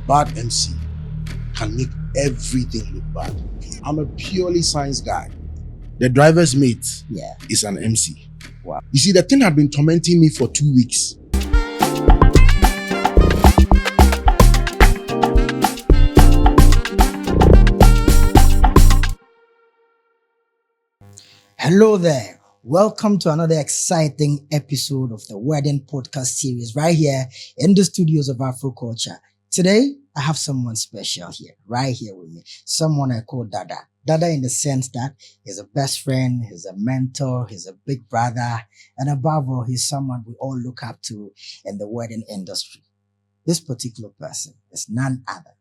bad MC can make everything look bad. I'm a purely science guy. The driver's mate is an MC. Wow. You see, the thing had been tormenting me for 2 weeks. Hello there. Welcome to another exciting episode of the Wedding Podcast series right here in the studios of Afro Culture. Today, I have someone special here, right here with me. Someone I call Dada. Dada in the sense that he's a best friend, he's a mentor, he's a big brother, and above all, he's someone we all look up to in the wedding industry. This particular person is none other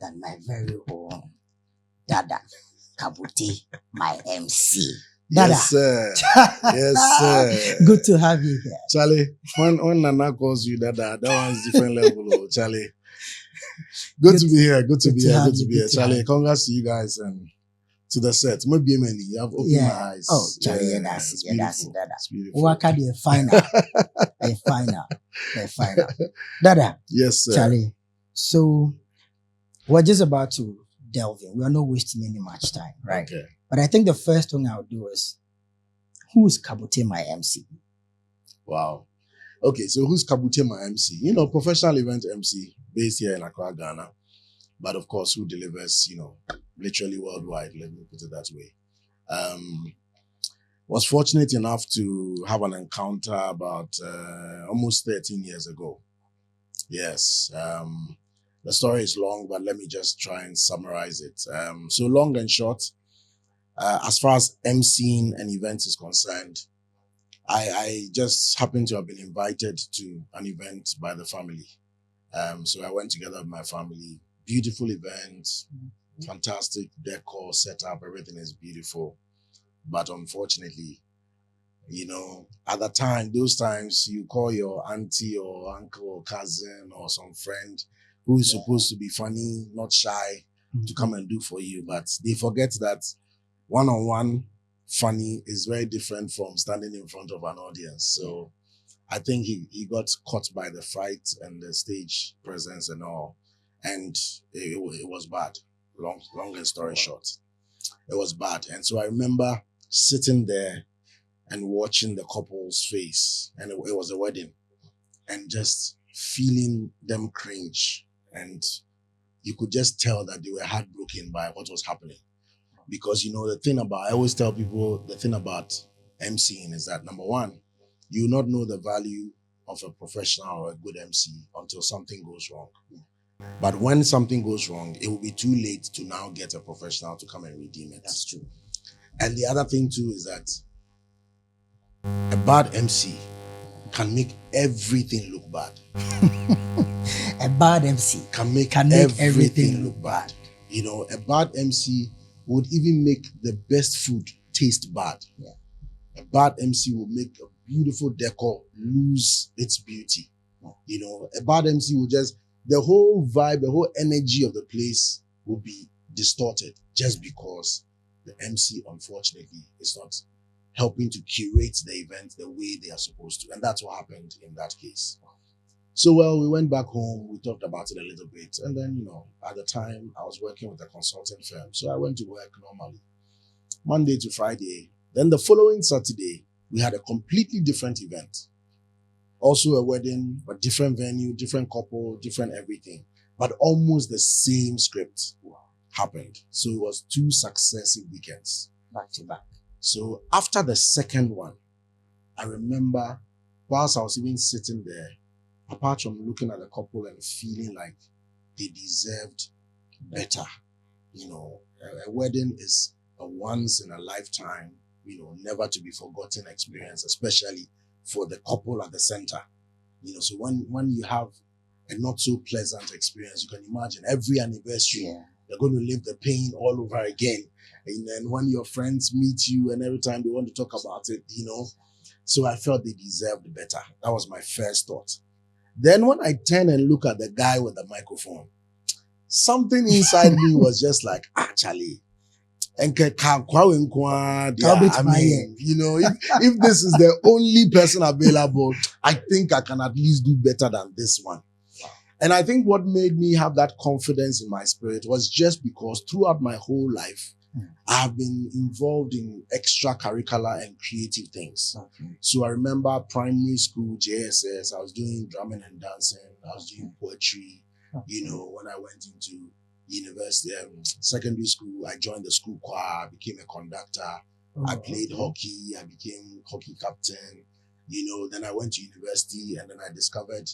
than my very own Dada Kabuti, my MC. Dada. Yes, sir. Yes, sir. Good to have you here. Charlie, when Nana calls you Dada, that one's different level, oh, Charlie. Good to be here. Good to be here. Charlie, congrats to you guys and to the set. Maybe you have opened my eyes. Oh, Charlie, that's Dada. It's beautiful. Waka the final. A final. Dada. Yes, sir. Charlie. So we're just about to delve in. We are not wasting any much time, right? Okay. But I think the first thing I'll do is, who's Kabute, my MC? Wow. Okay, so who's Kabute, my MC? You know, professional event MC based here in Accra, Ghana. But of course, who delivers, literally worldwide, let me put it that way. Was fortunate enough to have an encounter about almost 13 years ago. Yes. The story is long, but let me just try and summarize it. So long and short, as far as emceeing an event is concerned, I just happened to have been invited to an event by the family. So I went together with my family. Beautiful event, fantastic decor, setup, everything is beautiful. But unfortunately, at the time, those times you call your auntie or uncle or cousin or some friend who is supposed to be funny, not shy, to come and do for you. But they forget that one-on-one funny is very different from standing in front of an audience. So I think he got caught by the fright and the stage presence and all. And it was bad. Long and story short. It was bad. And so I remember sitting there and watching the couple's face. And it was a wedding. And just feeling them cringe. And you could just tell that they were heartbroken by what was happening. Because, I always tell people the thing about MCing is that, number one, you will not know the value of a professional or a good MC until something goes wrong. But when something goes wrong, it will be too late to now get a professional to come and redeem it. That's true. And the other thing too is that a bad MC can make everything look bad. A bad MC can make everything look bad. A bad MC would even make the best food taste bad. Yeah. A bad MC will make a beautiful decor lose its beauty. A bad MC will the whole vibe, the whole energy of the place will be distorted just because the MC, unfortunately, is not helping to curate the event the way they are supposed to. And that's what happened in that case. So, we went back home, we talked about it a little bit. And then, at the time, I was working with a consulting firm. So I went to work normally, Monday to Friday. Then the following Saturday, we had a completely different event. Also a wedding, but different venue, different couple, different everything. But almost the same script happened. So it was 2 successive weekends. Back to back. So after the second one, I remember whilst I was even sitting there, apart from looking at the couple and feeling like they deserved better, a wedding is a once in a lifetime, never to be forgotten experience, especially for the couple at the center. So when you have a not so pleasant experience, you can imagine every anniversary, you're going to live the pain all over again. And then when your friends meet you and every time they want to talk about it, so I felt they deserved better. That was my first thought. Then when I turn and look at the guy with the microphone, something inside me was just like, Charlie. And if this is the only person available, I think I can at least do better than this one. And I think what made me have that confidence in my spirit was just because throughout my whole life, I have been involved in extracurricular and creative things. Okay. So I remember primary school, JSS, I was doing drumming and dancing. I was doing poetry. You know, when I went into university, secondary school, I joined the school choir, I became a conductor. I played hockey. I became hockey captain. You know, then I went to university and then I discovered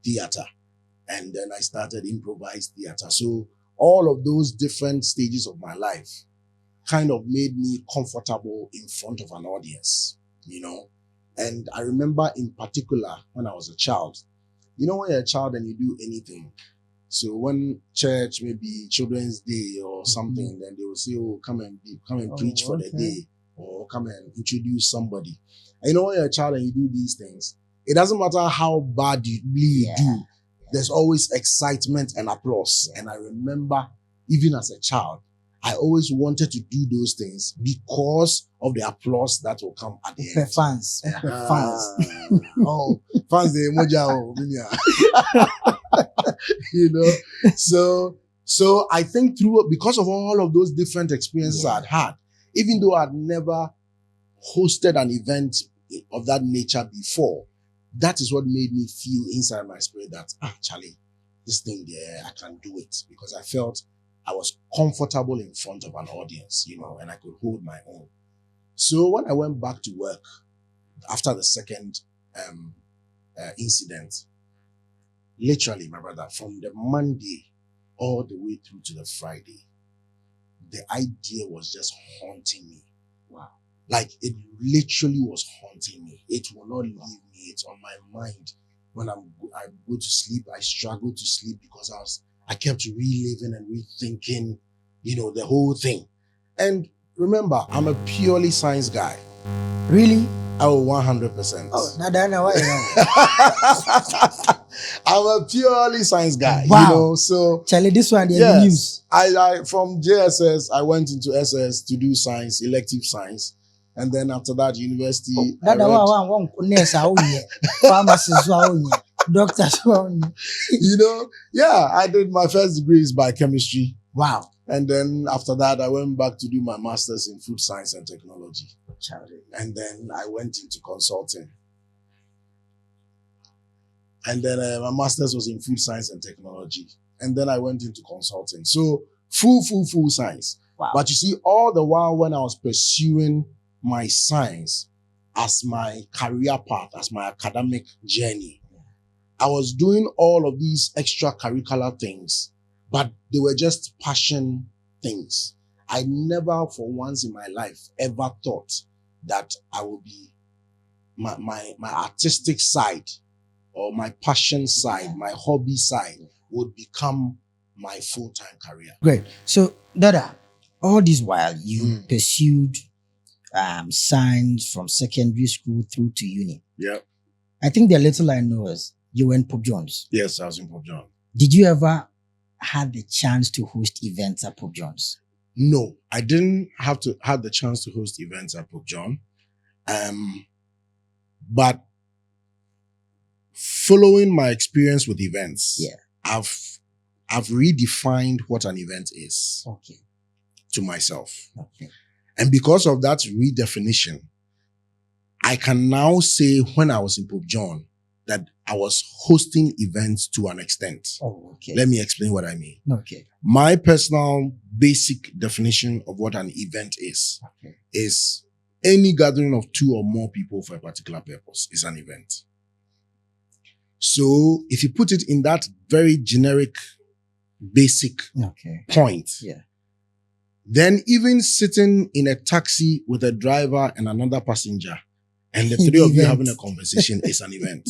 theater. And then I started improvised theater. So all of those different stages of my life kind of made me comfortable in front of an audience, you know. And I remember in particular when I was a child, you know, when you're a child and you do anything. So when church, maybe Children's Day or something, then they will say, oh, come and preach for the day, or come and introduce somebody. And you know, when you're a child and you do these things, it doesn't matter how bad you really do. There's always excitement and applause. And I remember, even as a child, I always wanted to do those things because of the applause that will come at the end. Fans. Oh, fans, the emoji. You know, so I think because of all of those different experiences I'd had, even though I'd never hosted an event of that nature before, that is what made me feel inside my spirit that, Charlie, this thing there, I can do it, because I felt I was comfortable in front of an audience, you know, and I could hold my own. So when I went back to work after the second incident, literally, my brother, from the Monday all the way through to the Friday, the idea was just haunting me. Wow. Like, it literally was haunting me. It will not leave me. It's on my mind. When I go to sleep, I struggle to sleep because I kept reliving and rethinking, you know, the whole thing. And remember, I'm a purely science guy. Really? Oh, 100%. Oh, now why? I'm a purely science guy. Wow. You know, so Charlie, this one, there's news. I from JSS, I went into SS to do science, elective science. And then after that, university. Doctors. You know, I did my first degrees by chemistry. Wow. And then after that, I went back to do my master's in food science and technology. Charlie. And then I went into consulting. And then my master's was in food science and technology. And then I went into consulting. So full science. Wow. But you see, all the while when I was pursuing my science as my career path, as my academic journey, I was doing all of these extracurricular things, but they were just passion things. I never for once in my life ever thought that I would be my artistic side or my passion side, my hobby side would become my full-time career. Great. So, Dada, all this while you pursued science from secondary school through to uni. Yeah. I think the little I know is you were in Pope John's. Yes, I was in Pope John. Did you ever have the chance to host events at Pope John's? No, I didn't have the chance to host events at Pope John. But following my experience with events, I've redefined what an event is to myself. Okay. And because of that redefinition, I can now say when I was in Pope John that I was hosting events to an extent. Oh, okay. Let me explain what I mean. Okay. My personal basic definition of what an event is any gathering of two or more people for a particular purpose is an event. So if you put it in that very generic, basic point, then even sitting in a taxi with a driver and another passenger and the three of you having a conversation is an event.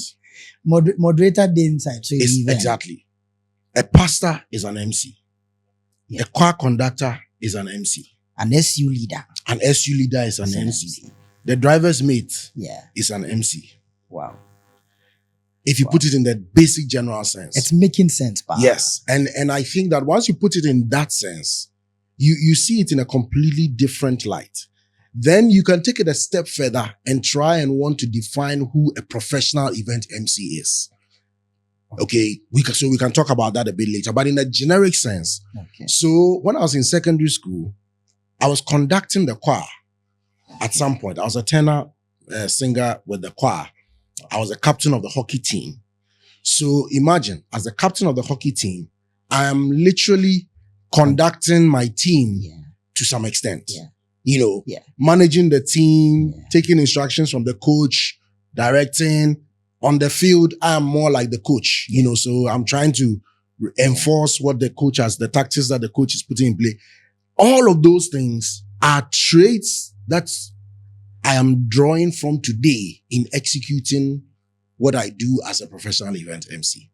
Moderator day inside. So exactly. A pastor is an MC. A choir conductor is an MC. An SU leader. An SU leader is an MC. The driver's mate is an MC. Wow. If you put it in the basic general sense. It's making sense, pa. Yes. And I think that once you put it in that sense, you see it in a completely different light. Then you can take it a step further and try and want to define who a professional event MC is. Okay, we can talk about that a bit later, but in a generic sense. Okay. So when I was in secondary school, I was conducting the choir at some point. I was a tenor singer with the choir. I was a captain of the hockey team. So imagine, as the captain of the hockey team, I am literally conducting my team to some extent. Managing the team, taking instructions from the coach, directing. On the field, I am more like the coach, so I'm trying to enforce what the coach has, the tactics that the coach is putting in play. All of those things are traits that I am drawing from today in executing what I do as a professional event MC.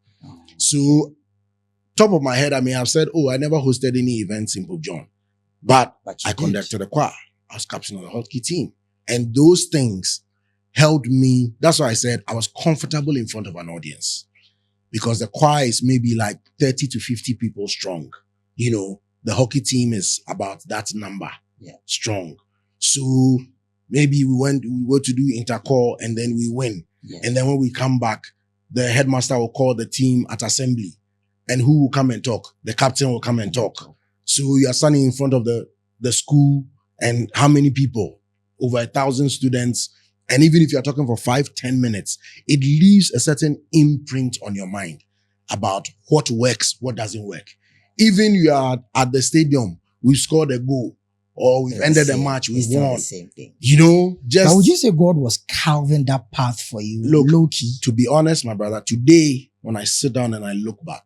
So, top of my head, I may have said, I never hosted any events in Pope John, but I conducted a choir. I was captain of the hockey team. And those things held me. That's why I said I was comfortable in front of an audience, because the choir is maybe like 30 to 50 people strong. The hockey team is about that number strong. So maybe we go to do intercall and then we win. And then when we come back, the headmaster will call the team at assembly. And who will come and talk? The captain will come and talk. So you are standing in front of the school, and how many people? Over 1,000 students. And even if you're talking for 5-10 minutes, it leaves a certain imprint on your mind about what works, what doesn't work. Even you are at the stadium, we've scored a goal, or we've ended the match, we've won. The same thing. Just. But would you say God was carving that path for you? Look, low-key? To be honest, my brother, today, when I sit down and I look back,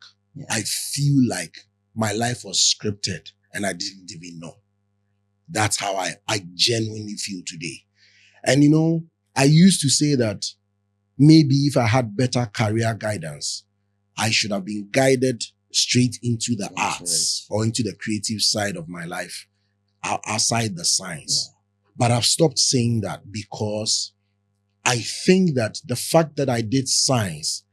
I feel like my life was scripted and I didn't even know. That's how I genuinely feel today. And I used to say that maybe if I had better career guidance, I should have been guided straight into the arts or into the creative side of my life outside the science. But I've stopped saying that because I think that the fact that I did science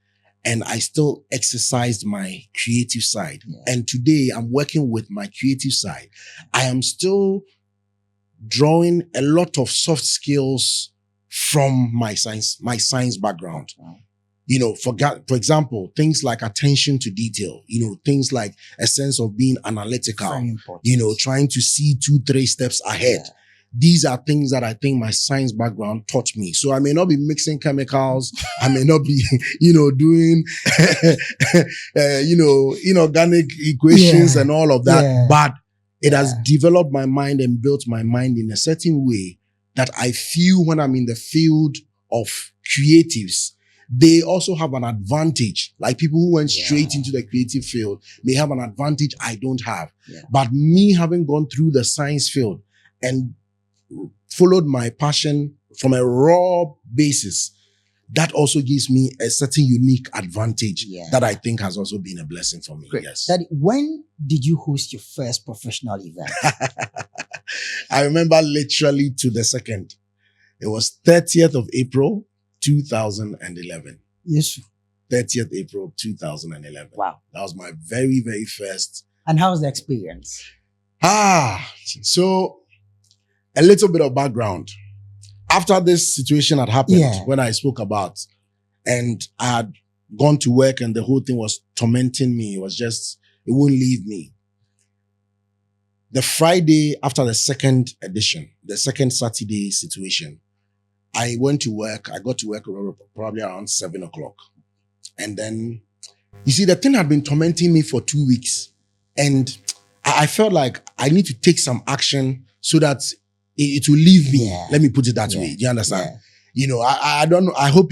and I still exercised my creative side, and today I'm working with my creative side, I am still drawing a lot of soft skills from my science background. For example, things like attention to detail, things like a sense of being analytical, trying to see 2-3 steps ahead. These are things that I think my science background taught me. So I may not be mixing chemicals. I may not be, doing, inorganic equations and all of that, but it has developed my mind and built my mind in a certain way that I feel when I'm in the field of creatives, they also have an advantage. Like people who went straight into the creative field may have an advantage I don't have. But me having gone through the science field and followed my passion from a raw basis, that also gives me a certain unique advantage that I think has also been a blessing for me. Great. Yes. Daddy, when did you host your first professional event? I remember literally to the second. It was 30th of April, 2011. Yes. 30th April, 2011. Wow. That was my very, very first. And how was the experience? So a little bit of background. After this situation had happened, when I spoke about, and I had gone to work and the whole thing was tormenting me. It wouldn't leave me. The Friday after the second edition, the second Saturday situation, I went to work. I got to work probably around 7 o'clock. And then, you see, the thing had been tormenting me for 2 weeks. And I felt like I need to take some action so that it will leave me. Let me put it that way. Do you understand? I don't know. I hope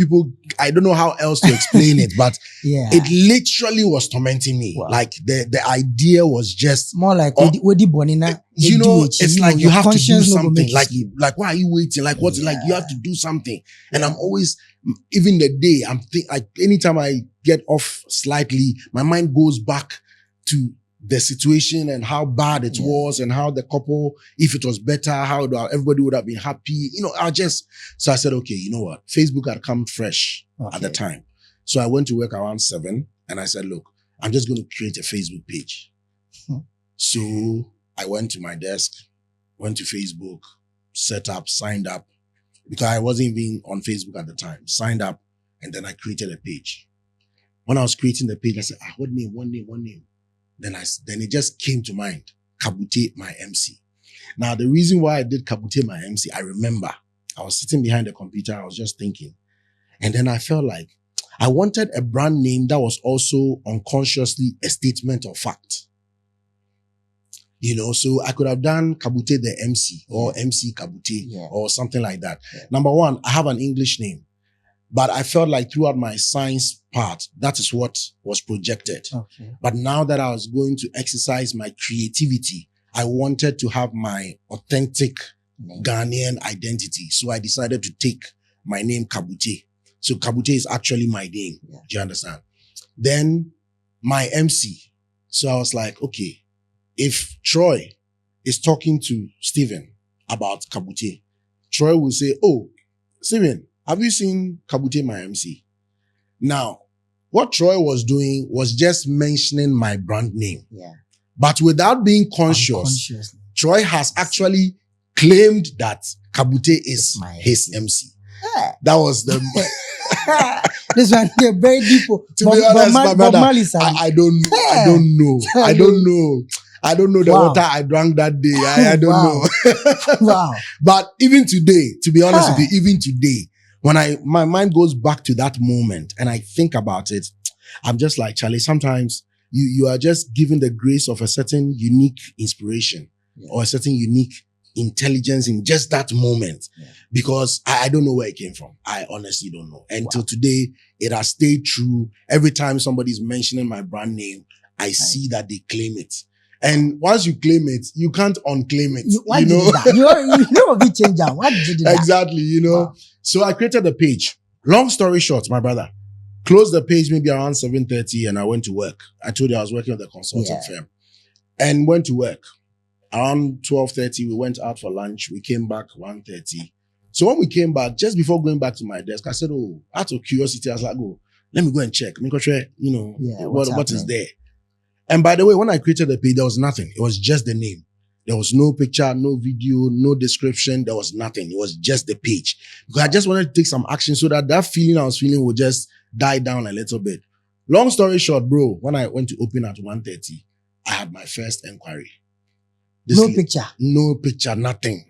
I don't know how else to explain it, but it literally was tormenting me. Wow. Like the idea was just more like, it's like you have to do something. Like, why are you waiting? Like, what's like, you have to do something. And I'm always, even the day, like, anytime I get off slightly, my mind goes back to the situation and how bad it was and how the couple, if it was better, how everybody would have been happy. So I said, okay, you know what? Facebook had come fresh at the time. So I went to work around 7 and I said, look, I'm just going to create a Facebook page. So I went to my desk, went to Facebook, set up, signed up, because I wasn't even on Facebook at the time, signed up, and then I created a page. when I was creating the page, I said, what name, one name. Then it just came to mind, Kabute, my MC. Now, the reason why I did Kabute, my MC, I remember I was sitting behind the computer. I was just thinking. And then I felt like I wanted a brand name that was also unconsciously a statement of fact. So I could have done Kabute the MC or MC Kabute or something like that. Yeah. Number one, I have an English name, but I felt like throughout my science part, that is what was projected. Okay. But now that I was going to exercise my creativity, I wanted to have my authentic Ghanaian identity. So I decided to take my name Kabute. So Kabute is actually my name. Yeah. Do you understand? Then my MC. So I was like, okay, if Troy is talking to Stephen about Kabute, Troy will say, oh, Stephen, have you seen Kabute, my MC? Now, what Troy was doing was just mentioning my brand name. Yeah. But without being conscious, Troy has actually claimed that Kabute is his MC. Yeah. That was the... This one, they're very deep. To be honest, my brother, I don't know. Yeah. I don't know the water I drank that day. I don't know. Wow. But even today, to be honest with you, even today, when my mind goes back to that moment and I think about it, I'm just like, Charlie, sometimes you are just given the grace of a certain unique inspiration or a certain unique intelligence in just that moment, because I don't know where it came from. I honestly don't know. Until today, it has stayed true. Every time somebody's mentioning my brand name, I see that they claim it. And once you claim it, you can't unclaim it. Why did that? You know what we change that? Why did that? Exactly, Wow. So I created the page. Long story short, my brother, closed the page maybe around 7:30 and I went to work. I told you I was working with a consulting firm and went to work. Around 12:30, we went out for lunch. We came back 1:30. So when we came back, just before going back to my desk, I said, oh, out of curiosity, I was like, oh, let me go and check. What is there? And by the way, when I created the page, there was nothing. It was just the name. There was no picture, no video, no description. There was nothing. It was just the page. Because I just wanted to take some action so that feeling I was feeling would just die down a little bit. Long story short, bro, when I went to open at 1:30, I had my first inquiry. No picture, nothing.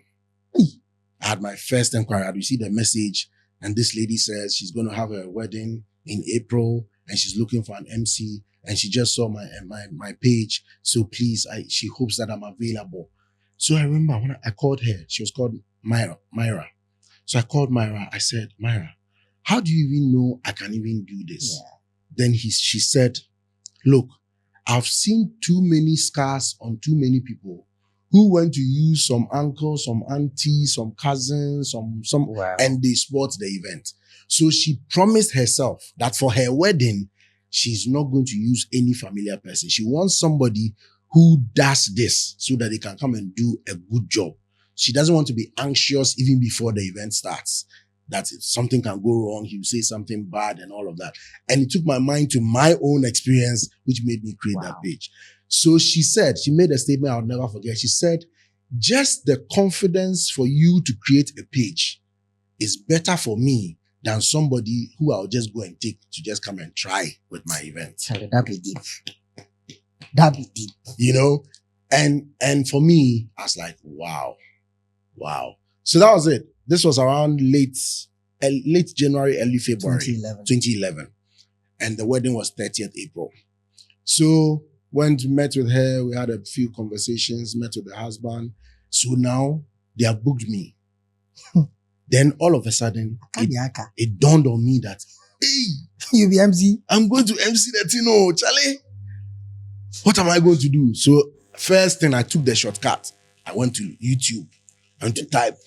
I had my first inquiry. I received a message and this lady says she's going to have a wedding in April and she's looking for an MC and she just saw my page. So please, she hopes that I'm available. So I remember when I called her, she was called Myra. So I called Myra. I said, Myra, how do you even know I can even do this? Yeah. Then she said, look, I've seen too many scars on too many people who went to use some uncle, some auntie, some cousin, and they spoiled the event. So she promised herself that for her wedding, she's not going to use any familiar person. She wants somebody who does this so that they can come and do a good job. She doesn't want to be anxious even before the event starts, that if something can go wrong, he will say something bad and all of that. And it took my mind to my own experience, which made me create that page. So she made a statement I'll never forget. She said, just the confidence for you to create a page is better for me than somebody who I'll just go and take to just come and try with my event. That'd be deep. That'd be deep. And for me, I was like, wow. So that was it. This was around late January, early February, 2011. And the wedding was 30th April. So met with her, we had a few conversations, met with the husband. So now they have booked me. Then all of a sudden, it dawned on me that, hey, you be MC? I'm going to MC the thing, Charlie. What am I going to do? So first thing, I took the shortcut. I went to YouTube and to type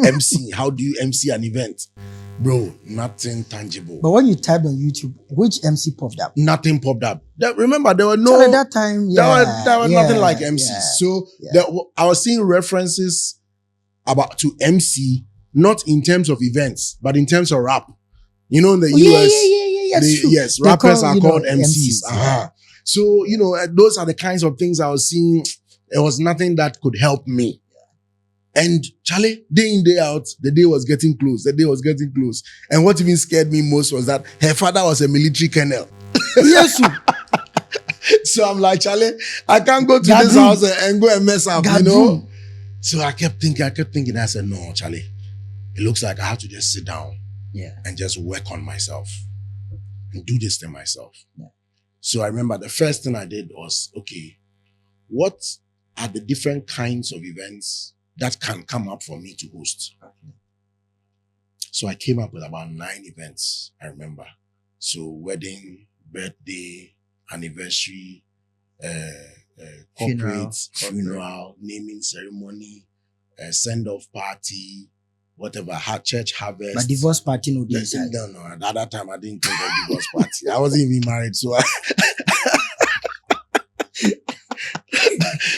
MC. How do you MC an event? Bro, nothing tangible. But when you typed on YouTube, which MC popped up? Nothing popped up. Remember, there were no... So at that time, there was nothing like MC. So I was seeing references to MC, not in terms of events, but in terms of rap. In the US, yes, rappers are called MCs. Uh-huh. So, those are the kinds of things I was seeing. There was nothing that could help me. And Charlie, day in, day out, the day was getting close. And what even scared me most was that her father was a military colonel. Yes. So I'm like, Charlie, I can't go to God this room. house and go and mess up, God you know? room. So I kept thinking. I said, no, Charlie, it looks like I have to just sit down and just work on myself and do this thing myself. Yeah. So I remember the first thing I did was, okay, what are the different kinds of events that can come up for me to host? Okay. So I came up with about 9 events, I remember. So wedding, birthday, anniversary, corporate, funeral, naming ceremony, send-off party, whatever, church harvest. But divorce party no day. No. At that time, I didn't think of divorce party. I wasn't even married, so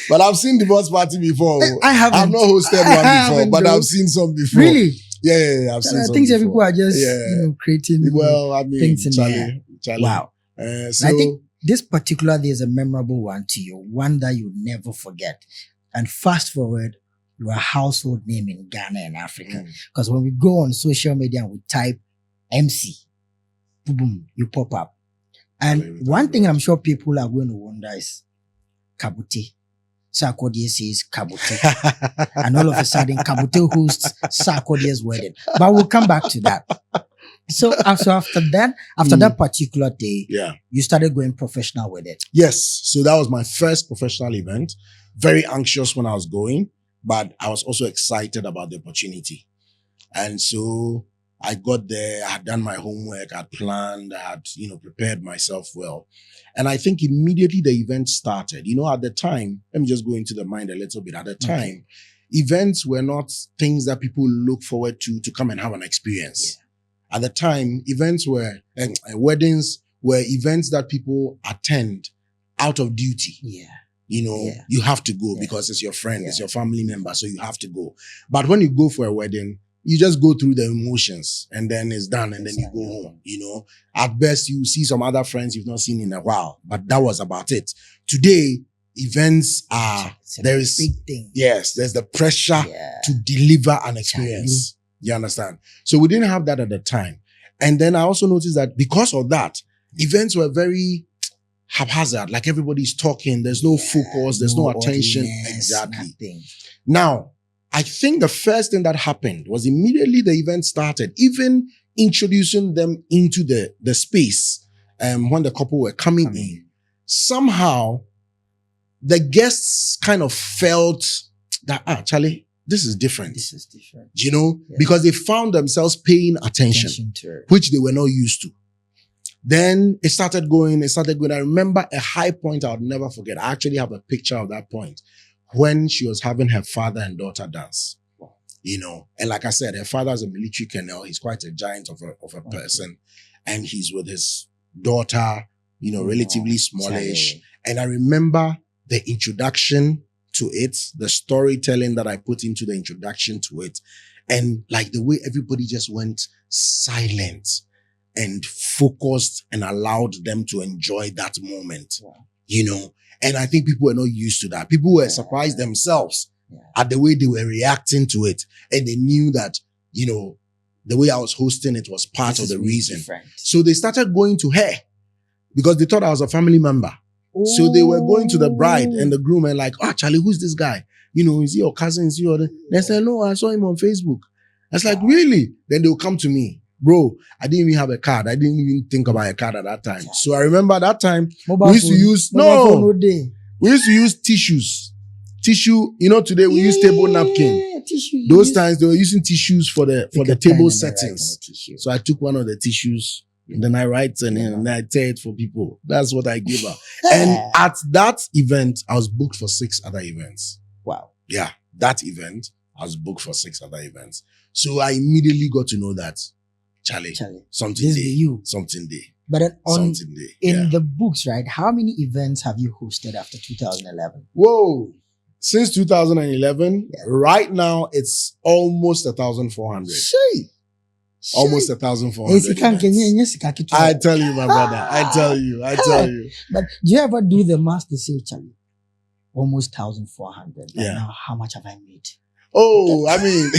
but I've seen divorce party before. I haven't. I've not hosted one before, but I've seen some before. Really? Yeah, I've seen some. I think before. people are just creating. Well, I mean, things in Charlie. Wow. So I think this particular day is a memorable one to you, one that you never forget. And fast forward, you're a household name in Ghana and Africa. Because when we go on social media and we type MC, boom, boom, you pop up. And one thing I'm sure people are going to wonder is Kabute. Sarkodie says Kabute. And all of a sudden, Kabute hosts Sarkodie's wedding. But we'll come back to that. So after that particular day, you started going professional with it. Yes. So that was my first professional event. Very anxious when I was going, but I was also excited about the opportunity. And so I got there, I had done my homework, I had planned, I had, prepared myself well. And I think immediately the event started. At the time, let me just go into the mind a little bit. At the time, events were not things that people look forward to come and have an experience. Yeah. At the time, weddings were events that people attend out of duty. Yeah. You have to go because it's your friend, it's your family member, so you have to go. But when you go for a wedding, you just go through the emotions and then it's done and then you go home, At best, you see some other friends you've not seen in a while, but that was about it. Today, events there is big thing. Yes, there's the pressure to deliver an experience. You understand? So we didn't have that at the time. And then I also noticed that because of that, events were very haphazard, like everybody's talking, there's no focus, there's no attention. Exactly. Nothing. Now, I think the first thing that happened was immediately the event started, even introducing them into the space when the couple were coming in. Somehow, the guests kind of felt that, Charlie, this is different. This is different. Because they found themselves paying attention to it, which they were not used to. Then it started going. I remember a high point I would never forget. I actually have a picture of that point when she was having her father and daughter dance. And like I said, her father is a military colonel. He's quite a giant of a person. And he's with his daughter, relatively smallish. Charlie. And I remember the introduction to it, the storytelling that I put into the introduction to it. And like the way everybody just went silent and focused and allowed them to enjoy that moment, And I think people were not used to that. People were surprised themselves at the way they were reacting to it. And they knew that, the way I was hosting it was part of the reason. Different. So they started going to her because they thought I was a family member. So they were going to the bride and the groom and like, Charlie, who's this guy? Is he your cousin? Is he your... They said, no, I saw him on Facebook. I was like, really? Then they'll come to me. Bro, I didn't even have a card. I didn't even think about a card at that time. So I remember that time we used to use tissues. Tissue, today we use table napkin. Those times they were using tissues for the table settings. So I took one of the tissues and then I write it and I tear it for people. That's what I gave her. And at that event, I was booked for 6 other events. Wow. Yeah, that event, I was booked for 6 other events. So I immediately got to know that Charlie, something day. But then in the books, right? How many events have you hosted after 2011? Whoa. Since 2011, right now, it's almost 1,400. Almost 1,400. I tell you, my brother. I tell you. But do you ever do the math to say, Charlie, almost 1,400. But now, how much have I made? Oh, I mean...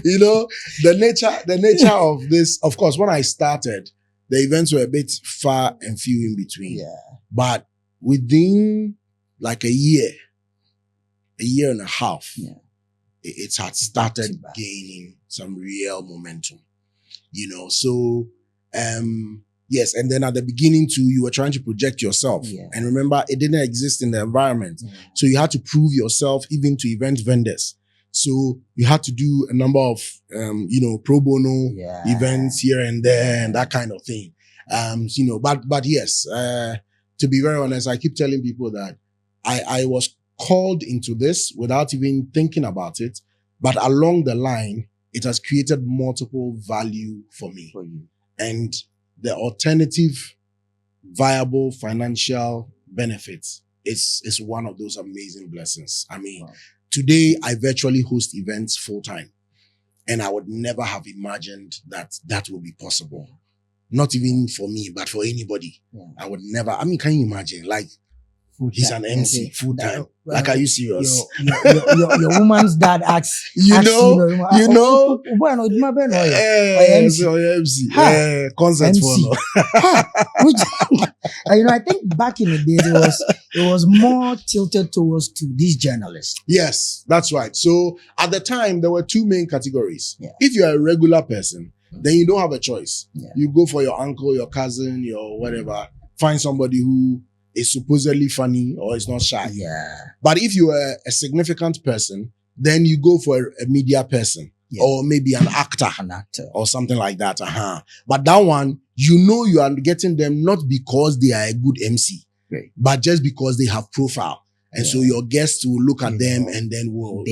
the nature of this, of course, when I started, the events were a bit far and few in between. Yeah. But within like a year and a half, it had started gaining some real momentum. So yes, and then at the beginning too, you were trying to project yourself. Yeah. And remember, it didn't exist in the environment. So you had to prove yourself even to event vendors. So you had to do a number of, pro bono events here and there and that kind of thing. But yes, to be very honest, I keep telling people that I was called into this without even thinking about it. But along the line, it has created multiple value for me. And the alternative viable financial benefits is one of those amazing blessings. I mean, today I virtually host events full time, and I would never have imagined that would be possible. Not even for me, but for anybody. I would never. I mean, can you imagine? Like, he's an MC full time. Like, are you serious? Your woman's dad asks MC. Concert for I think back in the days it was more tilted towards to these journalists. Yes, that's right. So at the time there were two main categories. If you're a regular person, then you don't have a choice. You go for your uncle, your cousin, your whatever. Find somebody who is supposedly funny or is not shy. But if you are a significant person, then you go for a media person or maybe an actor or something like that. But that one, you are getting them not because they are a good MC, but just because they have profile. And so your guests will look at them and then will,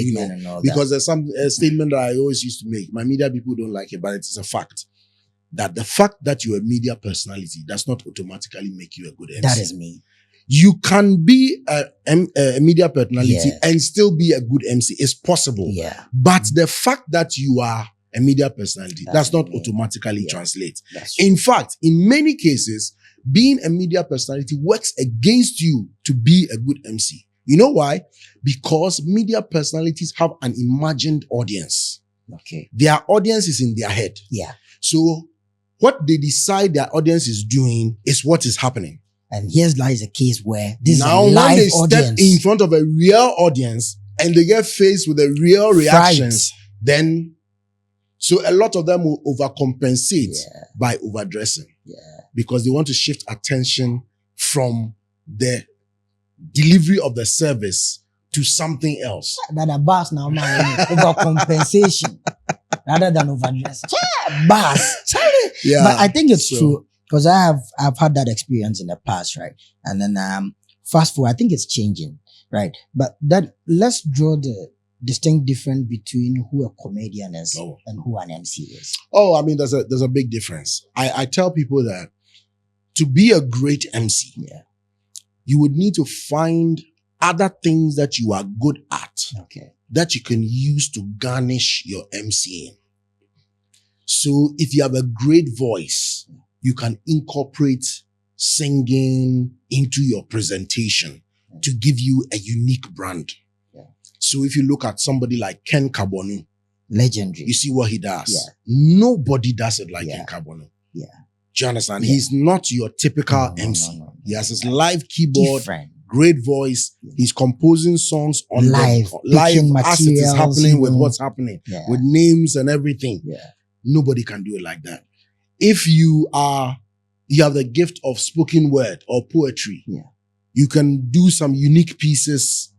because there's a statement that I always used to make. My media people don't like it, but it is a fact. That the fact that you're a media personality does not automatically make you a good MC. That is me. You can be a media personality and still be a good MC. It's possible. But the fact that you are a media personality does not automatically translate. In fact, in many cases, being a media personality works against you to be a good MC. You know why? Because media personalities have an imagined audience. Their audience is in their head. So what they decide their audience is doing is what is happening. And here's lies a case where this now is a live when they audience. step in front of a real audience and they get faced with the real reactions, then so a lot of them will overcompensate by overdressing because they want to shift attention from the delivery of the service to something else. That a boss now, man, overcompensation rather than overdressing. Boss. But I think it's true. Because I've had that experience in the past, right? And then fast forward, I think it's changing, right? But that let's draw the distinct difference between who a comedian is and who an MC is. Oh, I mean, there's a big difference. I tell people that to be a great MC, you would need to find other things that you are good at that you can use to garnish your MCing. So if you have a great voice, you can incorporate singing into your presentation to give you a unique brand. So if you look at somebody like Ken Kabonu, legendary, you see what he does. Nobody does it like Ken Kabonu. Do you understand? He's not your typical MC. He has his live keyboard, great voice. He's composing songs on live as it is happening with what's happening, with names and everything. Nobody can do it like that. If you have the gift of spoken word or poetry, you can do some unique pieces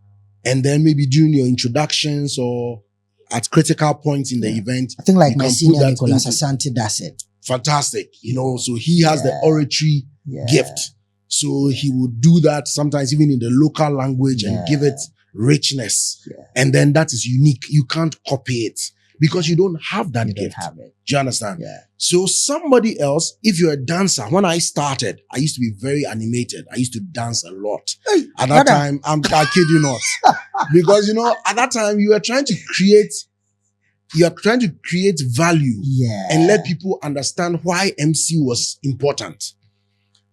and then maybe during your introductions or at critical points in the event. I think like my senior Nicholas Asante does it. Fantastic. So he has the oratory gift. So he would do that sometimes even in the local language and give it richness. And then that is unique. You can't copy it. Because you don't have that gift. Do you understand? So somebody else, if you're a dancer, when I started, I used to be very animated. I used to dance a lot. At that time, I kid you not. Because, at that time, you are trying to create value and let people understand why MC was important.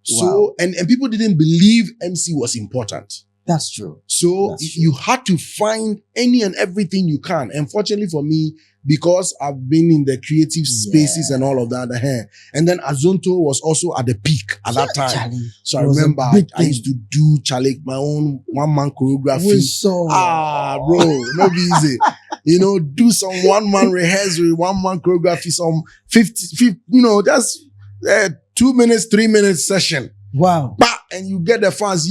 So, and people didn't believe MC was important. That's true. So you had to find any and everything you can. And fortunately for me, because I've been in the creative spaces and all of that. And then Azonto was also at the peak at that time. Charlie, So I remember I used to do Charlie, my own one-man choreography. Bro, not easy. Do some one-man rehearsal, one-man choreography, some 50 just 2 minutes, 3 minutes session. Wow. And you get the fans,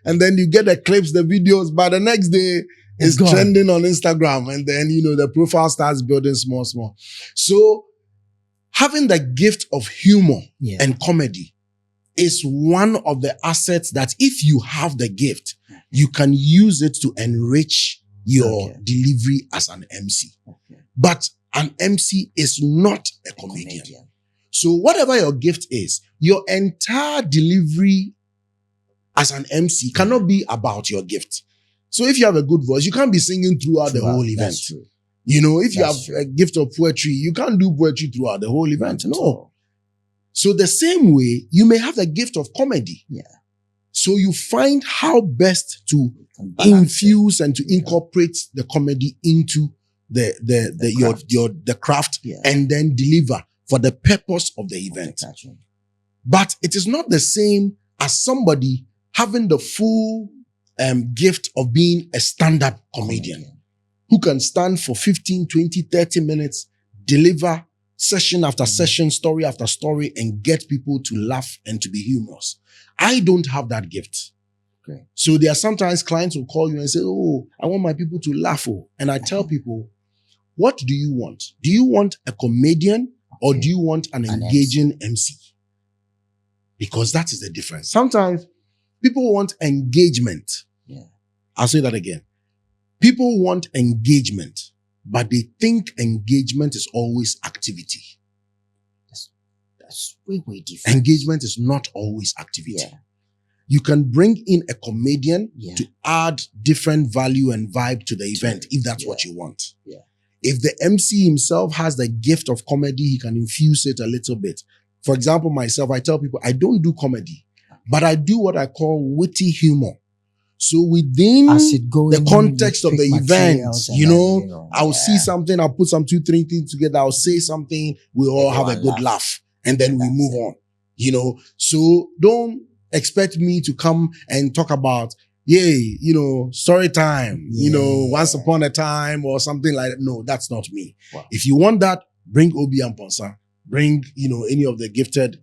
and then you get the clips, the videos, but the next day it's trending on Instagram, and then, the profile starts building small. So having the gift of humor and comedy is one of the assets that if you have the gift, you can use it to enrich your delivery as an MC. But an MC is not a comedian. So whatever your gift is, your entire delivery as an MC cannot be about your gift. So if you have a good voice, you can't be singing throughout the whole event. If you have a gift of poetry, you can't do poetry throughout the whole event. No. So the same way, you may have the gift of comedy. Yeah. So you find how best to infuse and to incorporate the comedy into the craft and then deliver for the purpose of the event. But it is not the same as somebody having the full gift of being a stand-up comedian who can stand for 15, 20, 30 minutes, deliver session after session, story after story, and get people to laugh and to be humorous. I don't have that gift. Okay. So there are sometimes clients will call you and say, oh, I want my people to laugh. And I tell people, what do you want? Do you want a comedian or do you want an engaging MC? Because that is the difference. Sometimes people want engagement. Yeah. I'll say that again. People want engagement, but they think engagement is always activity. That's way different. Engagement is not always activity. Yeah. You can bring in a comedian to add different value and vibe to the event if that's what you want. Yeah. If the MC himself has the gift of comedy, he can infuse it a little bit. For example, myself, I tell people I don't do comedy, but I do what I call witty humor. So within the context of the event, I'll see something, I'll put some 2-3 things together, I'll say something, we all have a good laugh, and then we move on. So don't expect me to come and talk about, story time, once upon a time or something like that. No, that's not me. Wow. If you want that, bring Obi and Ponsa. Bring, any of the gifted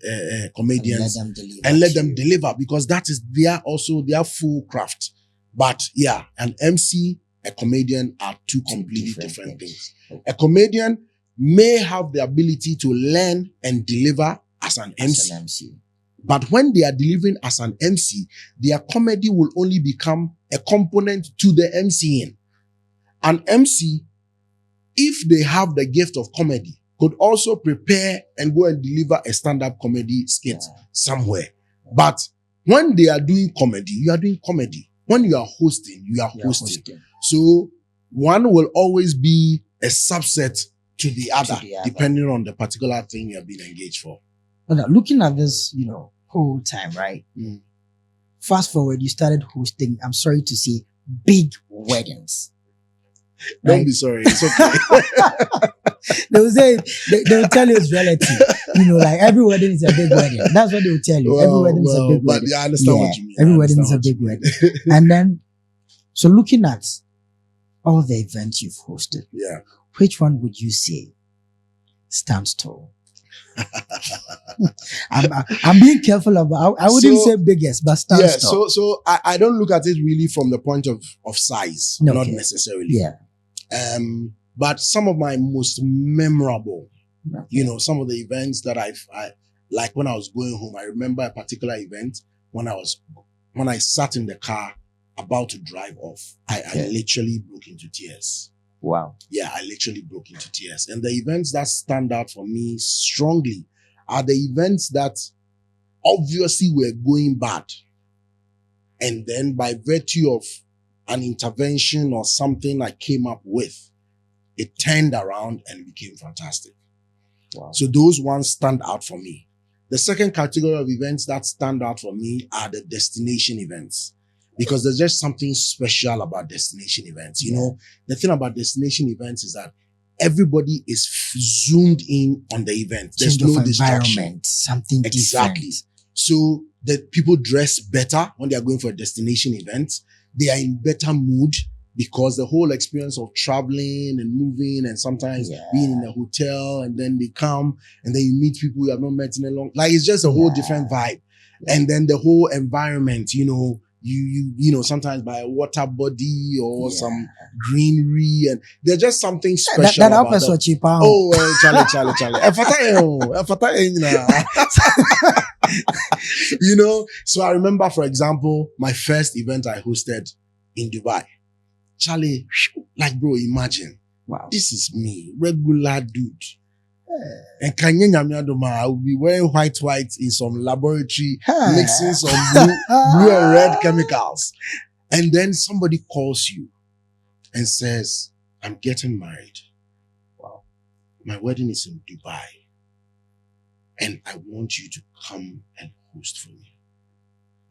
comedians and let them deliver because that is their full craft. But an MC, a comedian are two completely different things. Okay. A comedian may have the ability to learn and deliver as an MC. But when they are delivering as an MC, their comedy will only become a component to the MCing. An MC, if they have the gift of comedy, could also prepare and go and deliver a stand-up comedy skit somewhere. But when they are doing comedy, you are doing comedy. When you are hosting, you are hosting. So one will always be a subset to the other, depending on the particular thing you have been engaged for. Now, looking at this, whole time, right? Mm. Fast forward, you started hosting, I'm sorry to say, big weddings. Don't be sorry. It's okay. They will say, they will tell you it's relative. Like every wedding is a big wedding. That's what they will tell you. Every wedding is a big wedding. But I understand what you mean. Every wedding is a big wedding. And then, so looking at all the events you've hosted, which one would you say stands tall? I'm being careful about, I wouldn't say biggest, but stands tall. So I don't look at it really from the point of size, not necessarily. Yeah. But some of my most memorable, some of the events that I like when I was going home, I remember a particular event when I sat in the car about to drive off. I literally broke into tears. Wow. Yeah, I literally broke into tears. And the events that stand out for me strongly are the events that obviously were going bad. And then by virtue of an intervention or something I came up with, it turned around and became fantastic. Wow. So those ones stand out for me. The second category of events that stand out for me are the destination events. Because there's just something special about destination events. The thing about destination events is that everybody is zoomed in on the event. There's Change no of distraction. environment, something Exactly. different. So the people dress better when they are going for a destination event. They are in better mood because the whole experience of traveling and moving and sometimes being in a hotel, and then they come and then you meet people you have not met in a long, like it's just a whole different vibe. And then the whole environment, you know, sometimes by a water body or some greenery, and there's just something special That about helps that. Oh, Charlie. You know, so I remember, for example, my first event I hosted in Dubai. Charlie, like, bro, imagine. Wow. This is me, regular dude. And Kanye Nyamiadoma, I will be wearing white in some laboratory, mixing some blue and red chemicals. And then somebody calls you and says, I'm getting married. Wow. My wedding is in Dubai. And I want you to come and host for me.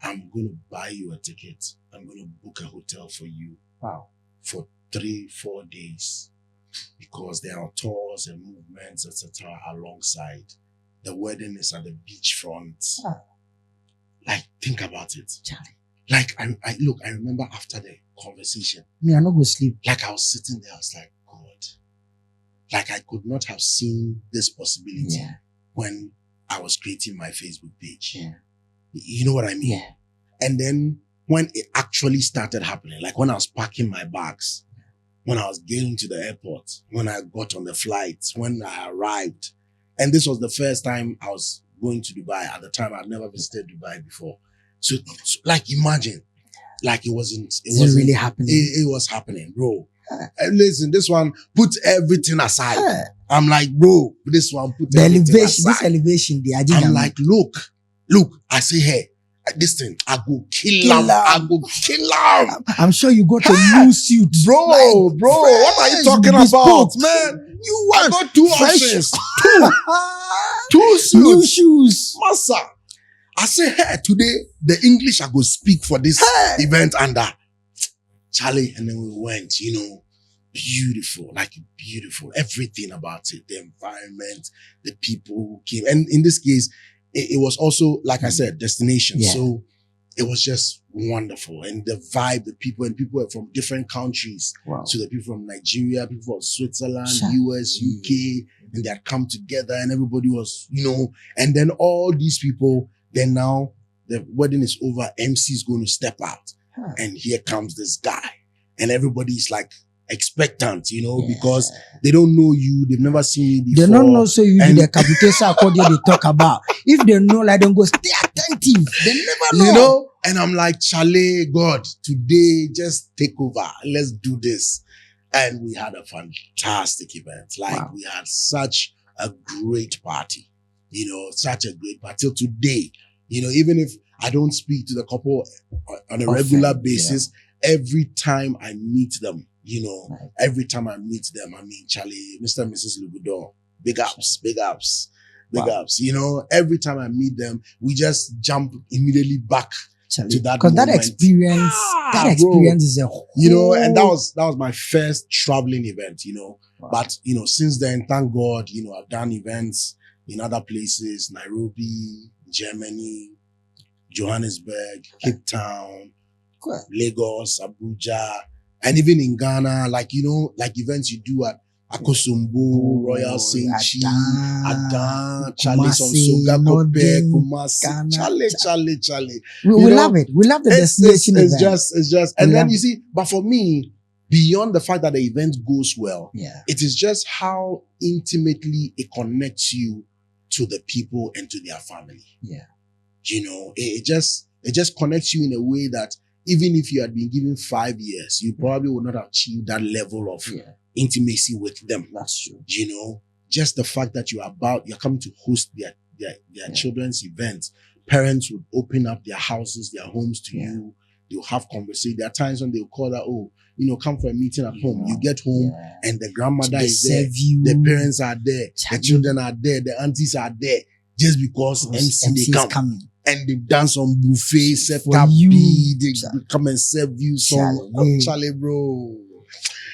I'm going to buy you a ticket. I'm going to book a hotel for you. Wow. For 3-4 days. Because there are tours and movements, etc. alongside. The wedding is at the beachfront. Like, think about it. Charlie. Like, I remember after the conversation. Me, I'm not going to sleep. Like, I was sitting there, I was like, God. Like, I could not have seen this possibility when I was creating my Facebook page. Yeah. You know what I mean? Yeah. And then when it actually started happening, like when I was packing my bags, when I was getting to the airport, when I got on the flight, when I arrived, and this was the first time I was going to Dubai. At the time, I'd never visited Dubai before. So like, imagine, like it wasn't really happening. It was happening, bro. And listen, this one, put everything aside. I'm like, bro, this one, put the everything elevation, aside. This elevation, I'm like, look, I say, hey, this thing, I go kill him. I go kill him. I'm sure you got a new suit. Bro, what are you talking about, man? I got 2 options. Two suits. New shoes. Massa. I say, hey, today, the English I go speak for this event under Charlie. And then we went, you know, beautiful, everything about it, the environment, the people who came. And in this case, it was also, like I said, destination. Yeah. So it was just wonderful. And the vibe, the people, and people from different countries. Wow. So the people from Nigeria, people from Switzerland, US, UK, and they had come together and everybody was, you know, and then all these people, then now the wedding is over, MC is going to step out. And here comes this guy. And everybody's like expectant, you know, because they don't know you, they've never seen you before. They don't know, so you do the capitation accordion they talk about. If they know, like, don't go, stay attentive. They never know. You know? And I'm like, Charlie, God, today, just take over. Let's do this. And we had a fantastic event. Like, we had such a great party. You know, such a great party. Till today, you know, even if I don't speak to the couple on a regular basis, every time I meet them, you know, every time I meet them, I mean, Charlie, Mr. and Mrs. Lugudon, big ups. You know, every time I meet them, we just jump immediately back to that because that experience is a whole, you know, and that was my first traveling event, you know. But, you know, since then, thank God, you know, I've done events in other places, Nairobi, Germany, Johannesburg, Cape Town, Lagos, Abuja, and even in Ghana, like, you know, like events you do at Akosombo, Royal Senchi, Adan, Charlie, Sonsoga, Kope, Kumasi, Charlie. We love it. We love the destination event. It's just, and then you see, but for me, beyond the fact that the event goes well, it is just how intimately it connects you to the people and to their family. Yeah. You know, it just connects you in a way that even if you had been given 5 years, you probably would not have achieved that level of intimacy with them. That's true. You know, just the fact that you're coming to host their children's events. Parents would open up their houses, their homes to you. They'll have conversation. There are times when they'll call that, oh, you know, come for a meeting at home. You get home and the grandmother is there. The parents are there. The children are there. The aunties are there. Just because MC they come. And they've done some buffet, set up, they come and serve you some Charlie, bro.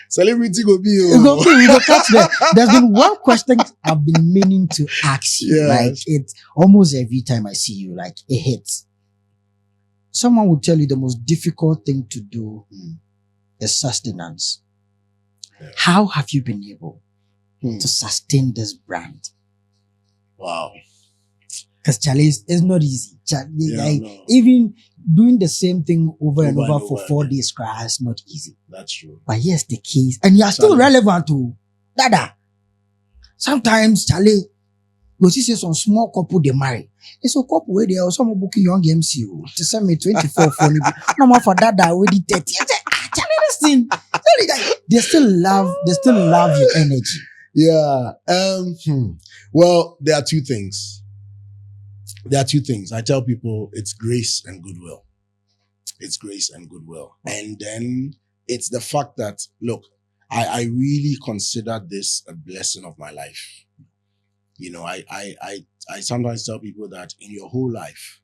Celebrity go be You go, we go catch them. There's been one question I've been meaning to ask you. Yes. Like it almost every time I see you, like it hits. Someone would tell you the most difficult thing to do is sustenance. Yeah. How have you been able to sustain this brand? Wow. Because Charlie, it's not easy. Charlie, like, No. even doing the same thing over and Over over and for over 4 again. days, it's not easy. That's true. But here's the keys. And you are still Charlie. relevant to Dada. Sometimes, Charlie, you see some small couple they marry. It's a couple where they are some booking young MCU to send me 24 for me. No more for Dada already 30. I say, Charlie, this thing. Charlie, like, they still love your energy. Yeah. Well, there are two things. I tell people it's grace and goodwill. It's grace and goodwill. And then it's the fact that, look, I really consider this a blessing of my life. You know, I sometimes tell people that in your whole life,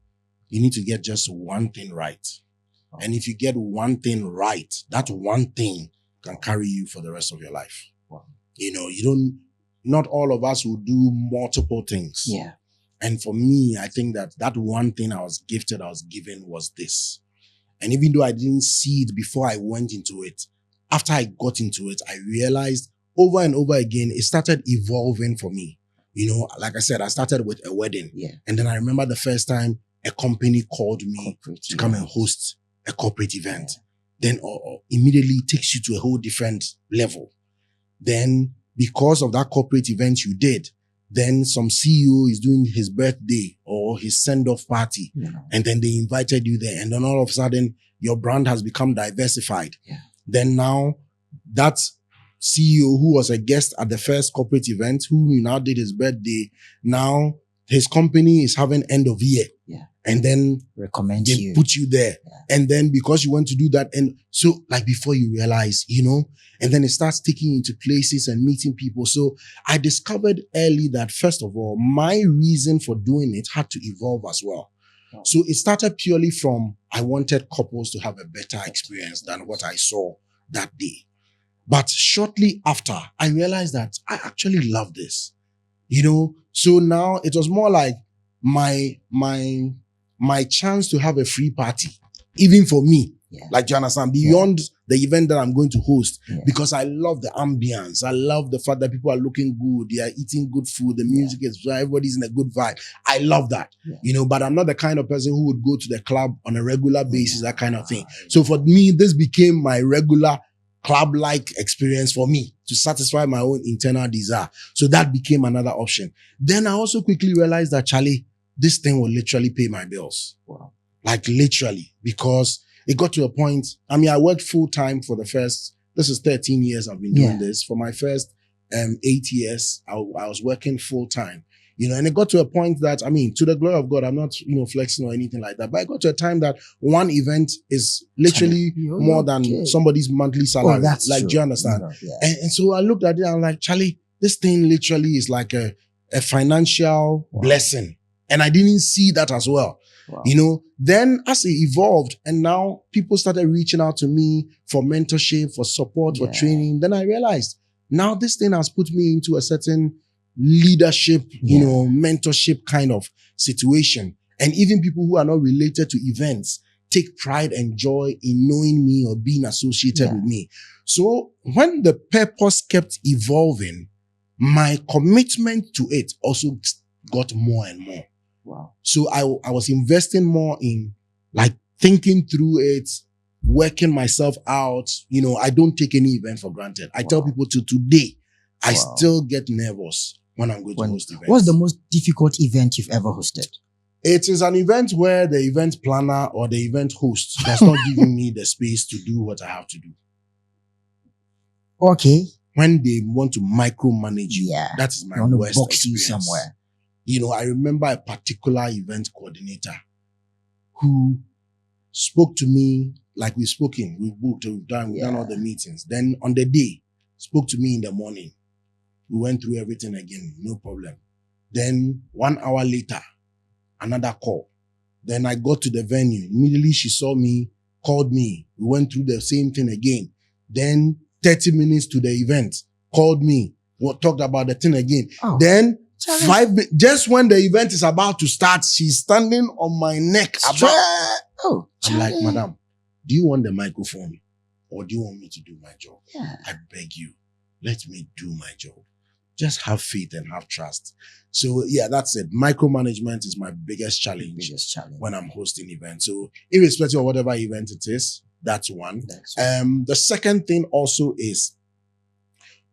you need to get just one thing right. And if you get one thing right, that one thing can carry you for the rest of your life. Wow. You know, not all of us will do multiple things. Yeah. And for me, I think that one thing I was given was this. And even though I didn't see it before I went into it, after I got into it, I realized over and over again, it started evolving for me. You know, like I said, I started with a wedding. Yeah. And then I remember the first time a company called me to come and host a corporate event. Yeah. Then immediately it takes you to a whole different level. Then because of that corporate event you did, then some CEO is doing his birthday or his send-off party. Yeah. And then they invited you there. And then all of a sudden, your brand has become diversified. Yeah. Then now, that CEO who was a guest at the first corporate event, who now did his birthday, now his company is having end of year. Yeah. And then recommend they you. Put you there. Yeah. And then because you want to do that, and so like before you realize, you know, and then it starts taking you into places and meeting people. So I discovered early that first of all, my reason for doing it had to evolve as well. Oh. So it started purely from, I wanted couples to have a better experience than what I saw that day. But shortly after, I realized that I actually love this, you know? So now it was more like my chance to have a free party, even for me. Yeah. Like, you understand, beyond the event that I'm going to host, because I love the ambience. I love the fact that people are looking good. They are eating good food. The music is, everybody's in a good vibe. I love that, you know, but I'm not the kind of person who would go to the club on a regular basis, that kind of thing. So for me, this became my regular club-like experience for me to satisfy my own internal desire. So that became another option. Then I also quickly realized that, Charlie, this thing will literally pay my bills. Wow. Like literally, because it got to a point, I mean, I worked full time for this is 13 years I've been doing this. For my first 8 years, I was working full time, you know, and it got to a point that, I mean, to the glory of God, I'm not, you know, flexing or anything like that, but I got to a time that one event is literally more than somebody's monthly salary. Oh, that's like, true. Do you understand? And so I looked at it and I'm like, Charlie, this thing literally is like a financial blessing. And I didn't see that as well. Wow. You know, then as it evolved and now people started reaching out to me for mentorship, for support, for training, then I realized now this thing has put me into a certain leadership, you know, mentorship kind of situation. And even people who are not related to events take pride and joy in knowing me or being associated with me. So when the purpose kept evolving, my commitment to it also got more and more. Wow. So I was investing more in like thinking through it, working myself out. You know, I don't take any event for granted. I tell people to today, I still get nervous when I'm going to host events. What's the most difficult event you've ever hosted? It is an event where the event planner or the event host does not give me the space to do what I have to do. Okay. When they want to micromanage you, that is my worst experience. You somewhere. You know, I remember a particular event coordinator who spoke to me like we've spoken, we've booked, we've done all the meetings. Then on the day, spoke to me in the morning. We went through everything again, no problem. Then 1 hour later, another call. Then I got to the venue. Immediately she saw me, called me. We went through the same thing again. Then 30 minutes to the event, called me, talked about the thing again. Oh, Then Charlie. just when the event is about to start, she's standing on my neck. Oh, I'm like, Charlie. madam, do you want the microphone or do you want me to do my job? Yeah. I beg you, let me do my job. Just have faith and have trust. So yeah, that's it. Micromanagement is my biggest challenge when I'm hosting events. So irrespective of whatever event it is, that's one. The second thing also is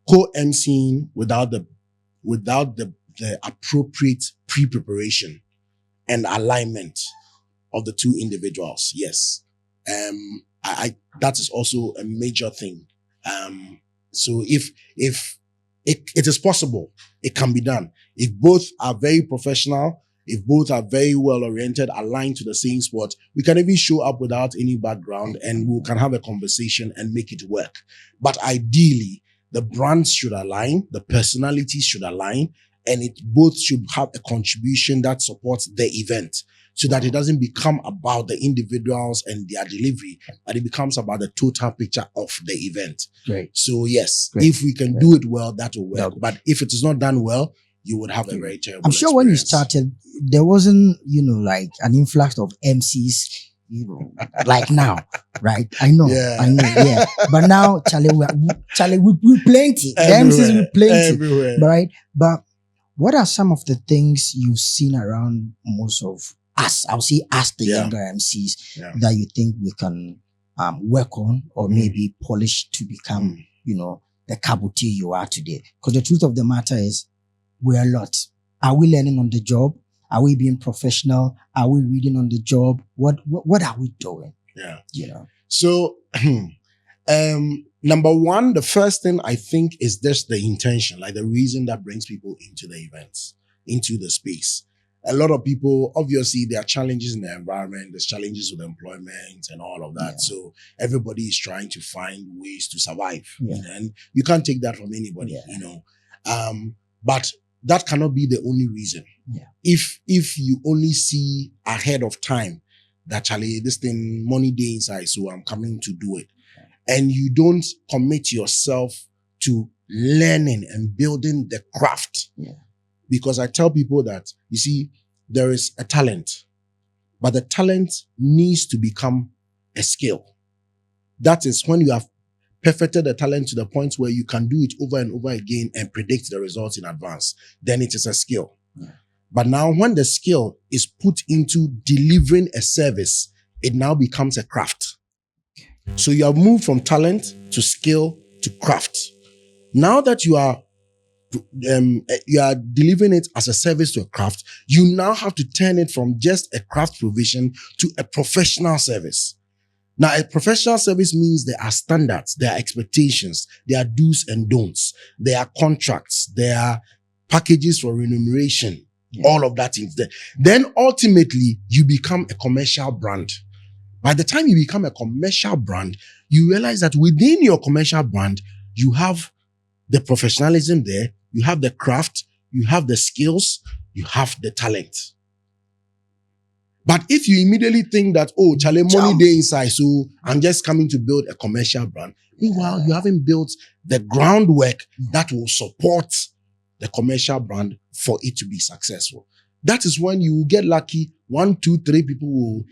co-emceeing without the appropriate pre-preparation and alignment of the two individuals. Yes. That is also a major thing. So if it is possible, it can be done. If both are very professional, if both are very well oriented, aligned to the same spot, we can even show up without any background and we can have a conversation and make it work. But ideally, the brands should align, the personalities should align, and it both should have a contribution that supports the event so that it doesn't become about the individuals and their delivery, but it becomes about the total picture of the event. Great. So yes, Great. if we can do it well, that will work. But if it is not done well, you would have a very terrible I'm sure experience. when you started, there wasn't, like an influx of MCs, like now, right? I know. But now, Charlie, we plenty. The MCs we plenty, everywhere. right? But what are some of the things you've seen around most of us? I'll say us, the younger MCs, that you think we can work on or maybe polish to become, the kabuti you are today? Because the truth of the matter is, we're a lot. Are we learning on the job? Are we being professional? Are we reading on the job? What are we doing? Yeah. So, number one, the first thing I think is just the intention, like the reason that brings people into the events, into the space. A lot of people, obviously, there are challenges in the environment. There's challenges with employment and all of that. So everybody is trying to find ways to survive. And you can't take that from anybody, but that cannot be the only reason. If you only see ahead of time that, Charlie, this thing, money day inside, so I'm coming to do it. And you don't commit yourself to learning and building the craft. Because I tell people that, you see, there is a talent, but the talent needs to become a skill. That is when you have perfected the talent to the point where you can do it over and over again and predict the results in advance. Then it is a skill. But now when the skill is put into delivering a service, it now becomes a craft. So you have moved from talent to skill to craft. Now that you are delivering it as a service to a craft, you now have to turn it from just a craft provision to a professional service. Now, a professional service means there are standards, there are expectations, there are do's and don'ts, there are contracts, there are packages for remuneration, all of that is there. Then ultimately, you become a commercial brand. By the time you become a commercial brand, you realize that within your commercial brand, you have the professionalism there, you have the craft, you have the skills, you have the talent. But if you immediately think that, oh, Charlie, money day inside, so I'm just coming to build a commercial brand, meanwhile, you haven't built the groundwork that will support the commercial brand for it to be successful. That is when you get lucky, 1, 2, 3 people will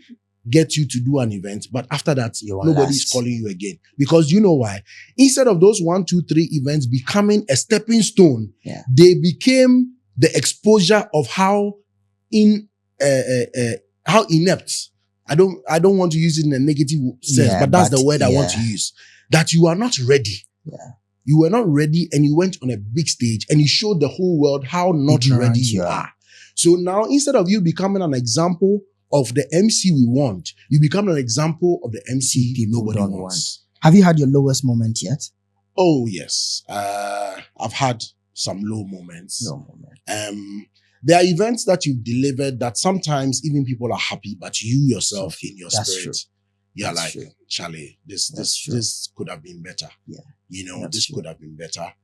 get you to do an event, but after that, nobody's calling you again. Because you know why? Instead of those 1, 2, 3 events becoming a stepping stone, they became the exposure of how inept. I don't want to use it in a negative sense, but that's the word I want to use. That you are not ready. You were not ready and you went on a big stage and you showed the whole world how not ready you are. So now, instead of you becoming an example of the MC we want, you become an example of the MC nobody wants. Have you had your lowest moment yet? Oh, yes. I've had some low moments. There are events that you've delivered that sometimes even people are happy, but you yourself in your spirit, you're like, Charlie, this could have been better. This could have been better.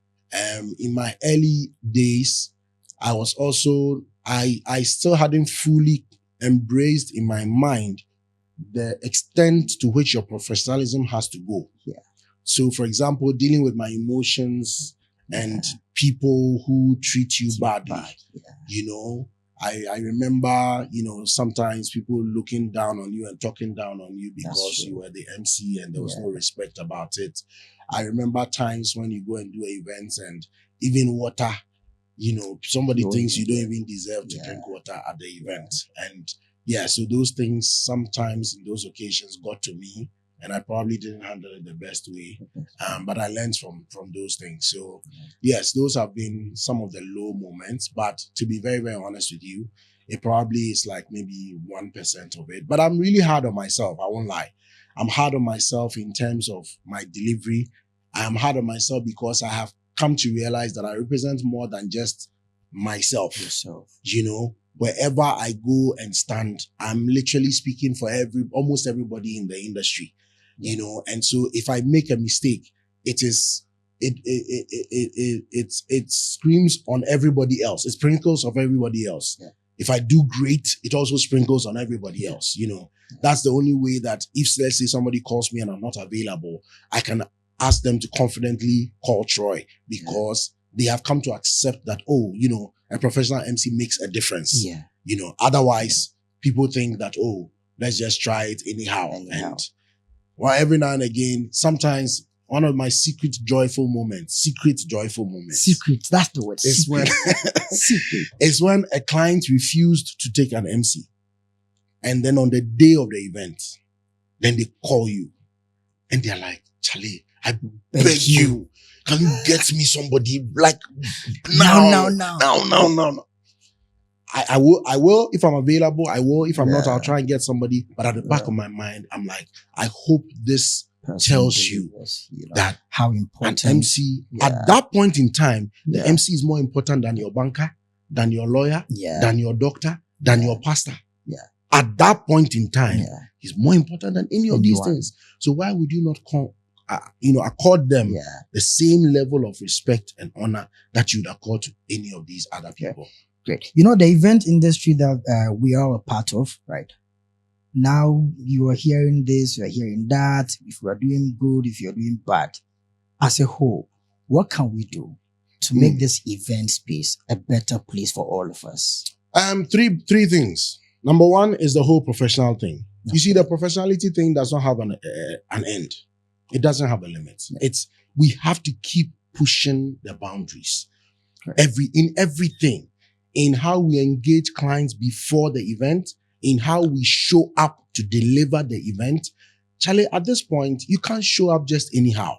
In my early days, I was also, I still hadn't fully embraced in my mind the extent to which your professionalism has to go So, for example, dealing with my emotions and people who treat you badly, you know, I remember, you know, sometimes people looking down on you and talking down on you because you were the MC and there was no respect about it. I remember times when you go and do events and even water, you know, somebody thinks you don't even deserve to drink water at the event. And so those things sometimes in those occasions got to me and I probably didn't handle it the best way. But I learned from those things. So yes, those have been some of the low moments, but to be very, very honest with you, it probably is like maybe 1% of it. But I'm really hard on myself. I won't lie. I'm hard on myself in terms of my delivery. I am hard on myself because I have come to realize that I represent more than just myself. You know, wherever I go and stand, I'm literally speaking for almost everybody in the industry. You know, and so if I make a mistake, it screams on everybody else. It sprinkles of everybody else. If I do great, it also sprinkles on everybody else. You know, that's the only way that if, let's say, somebody calls me and I'm not available, I can ask them to confidently call Troy because they have come to accept that, oh, you know, a professional MC makes a difference. You know, otherwise people think that, oh, let's just try it anyhow. And well, every now and again, sometimes one of my secret joyful moments, that's the word. Is when, is when a client refused to take an MC. And then on the day of the event, then they call you and they're like, Charlie, I beg you, can you get me somebody like now? I will, if I'm available, I will. If I'm not, I'll try and get somebody. But at the back of my mind, I'm like, I hope this tells you that how important an MC, at that point in time, the MC is more important than your banker, than your lawyer, than your doctor, than your pastor. At that point in time, he's more important than any of these things. So why would you not accord them the same level of respect and honor that you'd accord to any of these other people? Great. You know, the event industry that we are a part of, right? Now you are hearing this, you are hearing that. If you are doing good, if you're doing bad, as a whole, what can we do to make this event space a better place for all of us? Three things. Number one is the whole professional thing. You see, the professionality thing does not have an end. It doesn't have a limit. We have to keep pushing the boundaries. In everything. In how we engage clients before the event, in how we show up to deliver the event. Charlie, at this point, you can't show up just anyhow.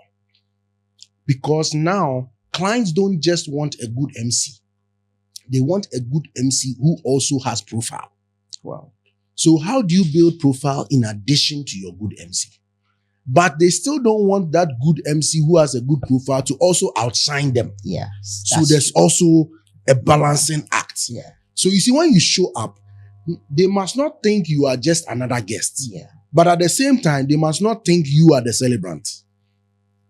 Because now, clients don't just want a good MC. They want a good MC who also has profile. Wow. So how do you build profile in addition to your good MC? But they still don't want that good MC who has a good profile to also outshine them. So there's also a balancing act. So you see, when you show up, they must not think you are just another guest. But at the same time, they must not think you are the celebrant.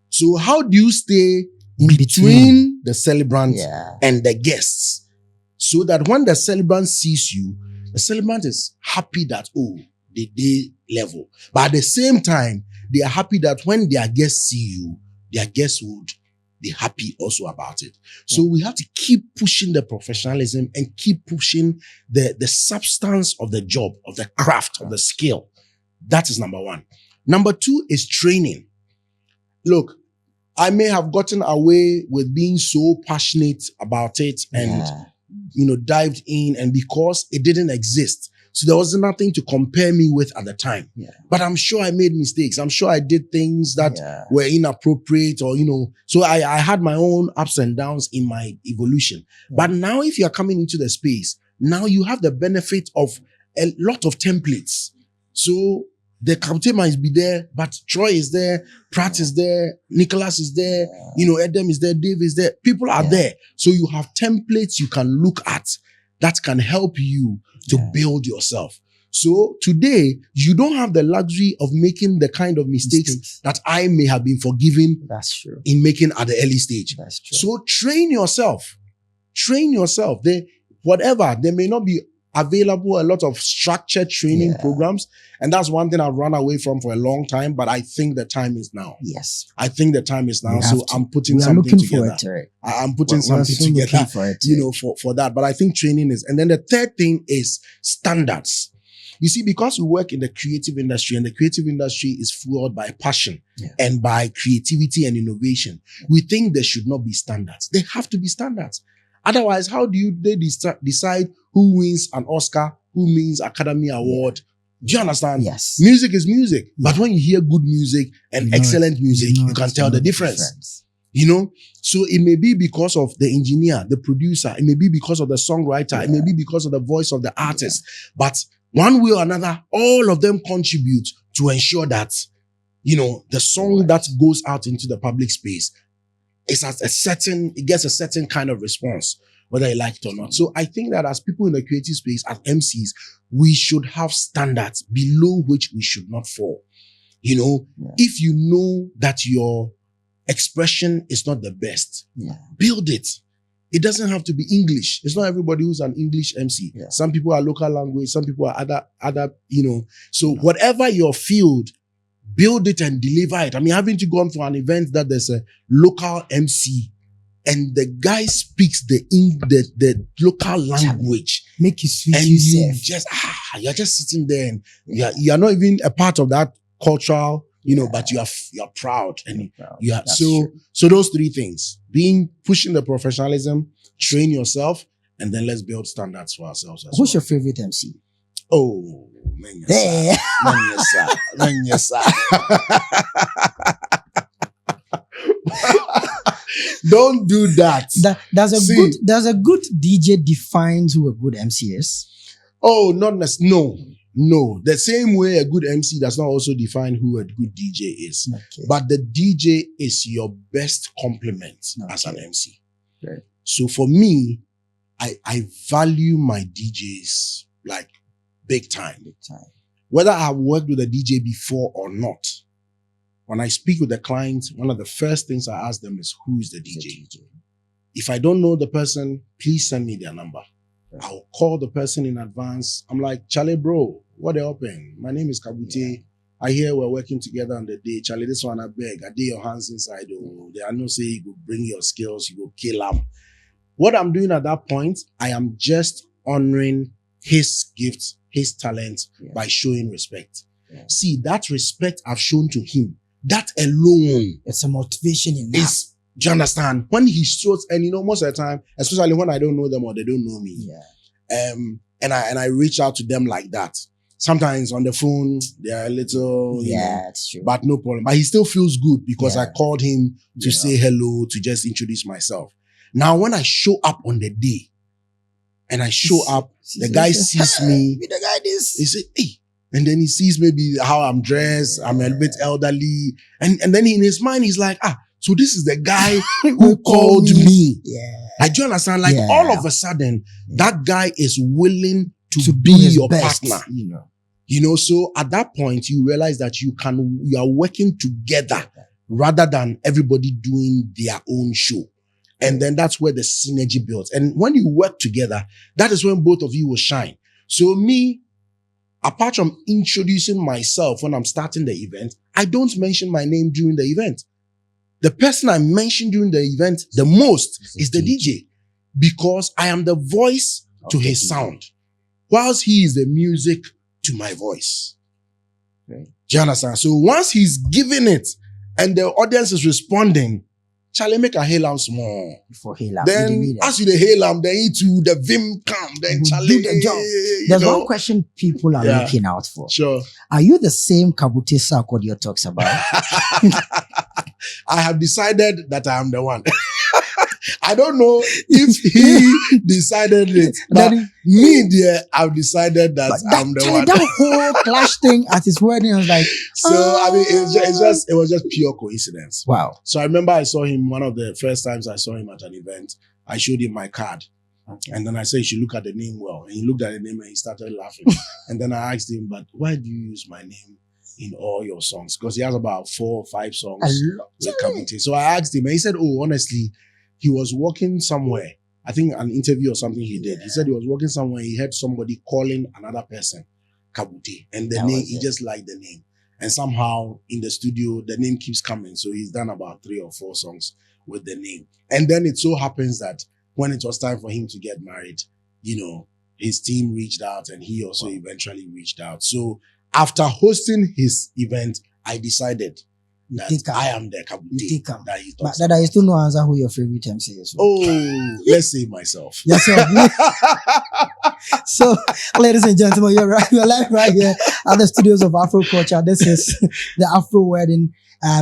So how do you stay in between the celebrant and the guests? So that when the celebrant sees you, the celebrant is happy that, oh, they level. But at the same time, they are happy that when their guests see you, their guests would be happy also about it. So we have to keep pushing the professionalism and keep pushing the substance of the job, of the craft, of the skill. That is number one. Number two is training. Look, I may have gotten away with being so passionate about it and, dived in, and because it didn't exist. So there was nothing to compare me with at the time. But I'm sure I made mistakes. I'm sure I did things that were inappropriate or, so I had my own ups and downs in my evolution. But now if you are coming into the space, now you have the benefit of a lot of templates. So the captain might be there, but Troy is there, Pratt is there, Nicholas is there, Edem is there, Dave is there. People are there. So you have templates you can look at that can help you to build yourself. So today, you don't have the luxury of making the kind of mistakes that I may have been forgiven in making at the early stage. So train yourself. There may not be available, a lot of structured training programs. And that's one thing I've run away from for a long time, but I think the time is now. Yes. I think the time is now. So I'm putting we are something looking together. For it, I'm putting something together, for that. But I think training is, and then the third thing is standards. You see, because we work in the creative industry, and the creative industry is fueled by passion and by creativity and innovation, we think there should not be standards. There have to be standards. Otherwise, how do they decide who wins an Oscar, who wins Academy Award? Do you understand? Yes. Music is music. But when you hear good music and excellent music, you can tell the difference. You know? So it may be because of the engineer, the producer. It may be because of the songwriter. It may be because of the voice of the artist. But one way or another, all of them contribute to ensure that, the song that goes out into the public space it gets a certain kind of response, whether you like it or not. So I think that as people in the creative space, as MCs, we should have standards below which we should not fall. If you know that your expression is not the best, build it. It doesn't have to be English. It's not everybody who's an English MC. Some people are local language. Some people are other. So whatever your field, build it and deliver it. I mean, having to go for an event that there's a local MC and the guy speaks the local language. Make you switch and yourself. You're just sitting there and you're not even a part of that cultural, but you're proud and you are. So those three things: pushing the professionalism, train yourself, and then let's build standards for ourselves. Who's your favorite MC? Oh, man, yes, sir. Don't do that. There's a good DJ defines who a good MC is. Oh, not necessarily. No. The same way a good MC does not also define who a good DJ is. Okay. But the DJ is your best complement as an MC. Okay. So for me, I value my DJs like big time. Whether I've worked with a DJ before or not, when I speak with the client, one of the first things I ask them is, who is the DJ? If I don't know the person, please send me their number. I'll call the person in advance. I'm like, Charlie, bro, what they open? My name is Kabute. I hear we're working together on the day. Charlie, this one I beg. I did your hands inside. Oh, they are no say you go bring your skills, you go kill them. What I'm doing at that point, I am just honoring his gifts, his talent by showing respect. See, that respect I've shown to him, that alone, it's a motivation enough. Do you understand? When he shows, and most of the time, especially when I don't know them or they don't know me, and I reach out to them like that. Sometimes on the phone, they're a little, it's true. But no problem. But he still feels good because I called him to say hello, to just introduce myself. Now, when I show up on the day, and I show up, the guy sees me. The guy this. He says, hey. And then he sees maybe how I'm dressed. I'm a bit elderly. And then in his mind, he's like, so this is the guy who called me. I do understand. Like all of a sudden, that guy is willing to be your partner. So at that point, you realize that you are working together rather than everybody doing their own show. And then that's where the synergy builds. And when you work together, that is when both of you will shine. So me, apart from introducing myself when I'm starting the event, I don't mention my name during the event. The person I mention during the event the most is the DJ, because I am the voice to his sound, whilst he is the music to my voice. Do you understand? So once he's giving it and the audience is responding, Charlie, make a hail am small. Before hail am. Then as you the hail am, then you to the vim come. Then Charlie do the job. There's one question people are looking out for. Sure. Are you the same Kabute Sarkodie talks about? I have decided that I am the one. I don't know if he decided it, but me, dear, I've decided that I'm the one. That whole clash thing at his wedding, I was like, I mean, it was just pure coincidence. Wow. So I remember I saw him one of the first times I saw him at an event. I showed him my card. Okay. And then I said, you should look at the name well. And he looked at the name and he started laughing. And then I asked him, but why do you use my name in all your songs? Because he has about 4 or 5 songs with Kabute. So I asked him and he said, oh, honestly, he was walking somewhere I think an interview or something he did. He said he was working somewhere. He heard somebody calling another person Kabute, and the name, he just liked the name. And somehow in the studio, the name keeps coming. So he's done about 3 or 4 songs with the name. And then it so happens that when it was time for him to get married, his team reached out and he also eventually reached out. So after hosting his event, I decided that I am the Kabute that he talks But I still no answer who your favorite MC is. Oh, let's say myself. Yes, so, ladies and gentlemen, you're live right here at the studios of Afro Culture. This is the Afro Wedding,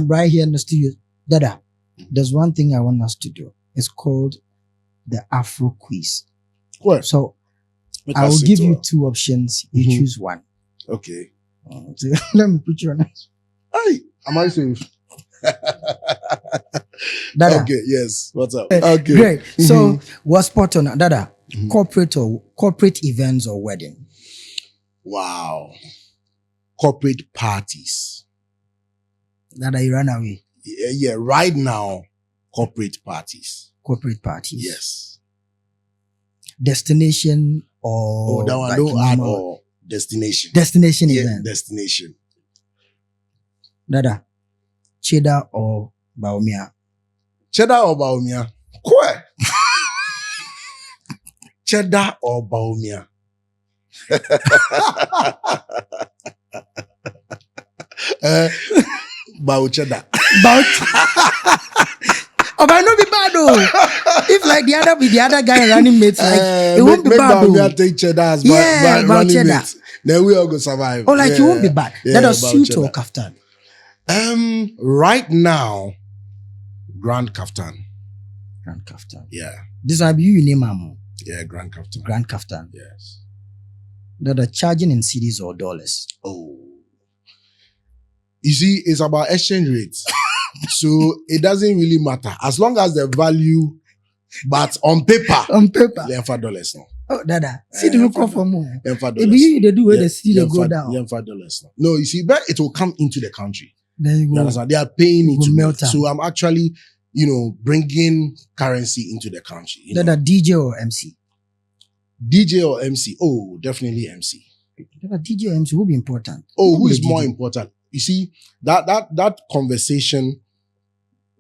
right here in the studio. Dada, there's one thing I want us to do. It's called the Afro Quiz. What? So, I will give you 2 options. You choose one. Okay. So, let me put you on it. Hey, am I safe? Dada. Okay, yes. What's up? Okay. Great. So, what's spot on? Dada, corporate events or wedding? Wow. Corporate parties. Dada, you ran away. Yeah, right now, corporate parties. Corporate parties. Yes. Destination or... Oh, that one, don't add or destination. Destination event. Destination. Dada, cheddar or baumia? Cheddar or baumia? Kwe. Cheddar or baumia? Bao cheddar. Oh, but not be bad though. If like the other guy running mates, like it won't be bad though. Take cheddar as running cheddar. Mates. Then we all go survive. Oh, like it won't be bad. That was suit or kaftan. Right now, Grand Kaftan. Grand Kaftan. Yeah. This will be you name Amo. Yeah, Grand Kaftan. Grand Kaftan. Yes. That are charging in cedis or dollars. Oh. You see, it's about exchange rates. So it doesn't really matter. As long as the value, but on paper. $5 now. Oh, Dada. See the look for more. $5. If you they do where the cedi go down. $5 now. No, you see, but it will come into the country. There you go. They are paying it to melt. So I'm actually, bringing currency into the country. Dada, DJ or MC? DJ or MC? Oh, definitely MC. Dada, DJ or MC will be important. Oh, who is more important? You see, that conversation,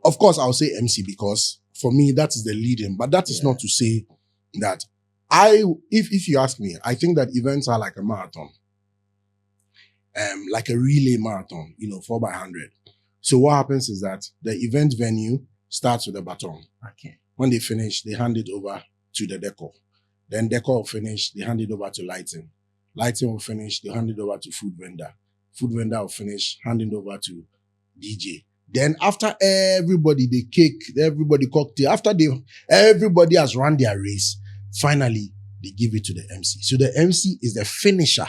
of course, I'll say MC because for me, that is the leading. But that is not to say that if you ask me, I think that events are like a marathon. Like a relay marathon, 4x100. So what happens is that the event venue starts with a baton. Okay. When they finish, they hand it over to the decor. Then decor will finish, they hand it over to lighting. Lighting will finish, they hand it over to food vendor. Food vendor will finish, handing over to DJ. Then after everybody, the cake, everybody cocktail, after everybody has run their race, finally, they give it to the MC. So the MC is the finisher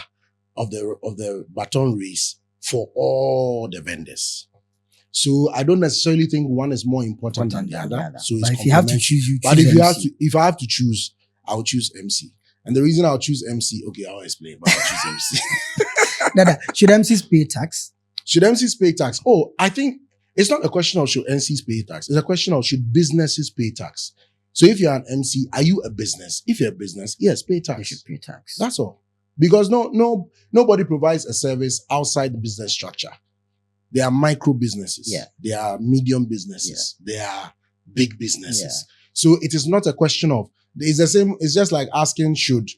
of the baton race for all the vendors. So I don't necessarily think one is more important than the other. So it's if you have to choose, you choose But if I have to choose, I'll choose MC. And the reason I'll choose MC, okay, I'll explain, but I'll choose MC. Dada, should MCs pay tax? Should MCs pay tax? Oh, I think it's not a question of should MCs pay tax. It's a question of should businesses pay tax. So if you're an MC, are you a business? If you're a business, yes, pay tax. You should pay tax. That's all. Because nobody provides a service outside the business structure. There are micro businesses. Yeah. There are medium businesses. Yeah. There are big businesses. Yeah. So it is not a question of, it's the same, it's just like asking should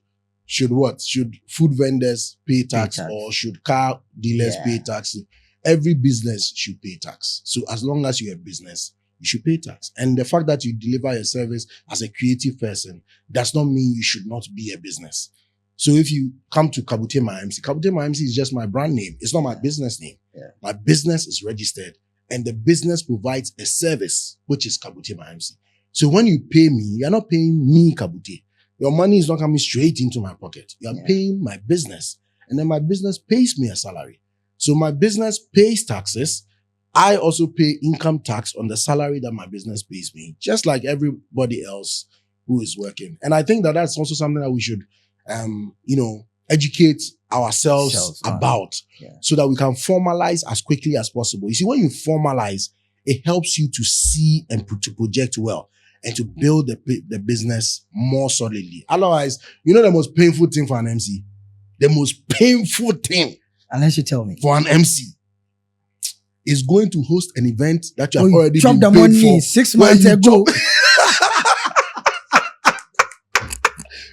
what? Should food vendors pay tax or should car dealers pay tax? Every business should pay tax. So as long as you're a business, you should pay tax. And the fact that you deliver a service as a creative person does not mean you should not be a business. So if you come to Kabute My MC is just my brand name. It's not my business name. Yeah. My business is registered and the business provides a service, which is Kabute My MC. So when you pay me, you're not paying me Kabute. Your money is not coming straight into my pocket. You're paying my business. And then my business pays me a salary. So my business pays taxes. I also pay income tax on the salary that my business pays me, just like everybody else who is working. And I think that that's also something that we should, educate ourselves about so that we can formalize as quickly as possible. You see, when you formalize, it helps you to see and to project well. and to build the business more solidly. Otherwise, the most painful thing for an MC, the most painful thing, unless you tell me, for an MC is going to host an event that you have already chopped been the paid money for 6 months ago.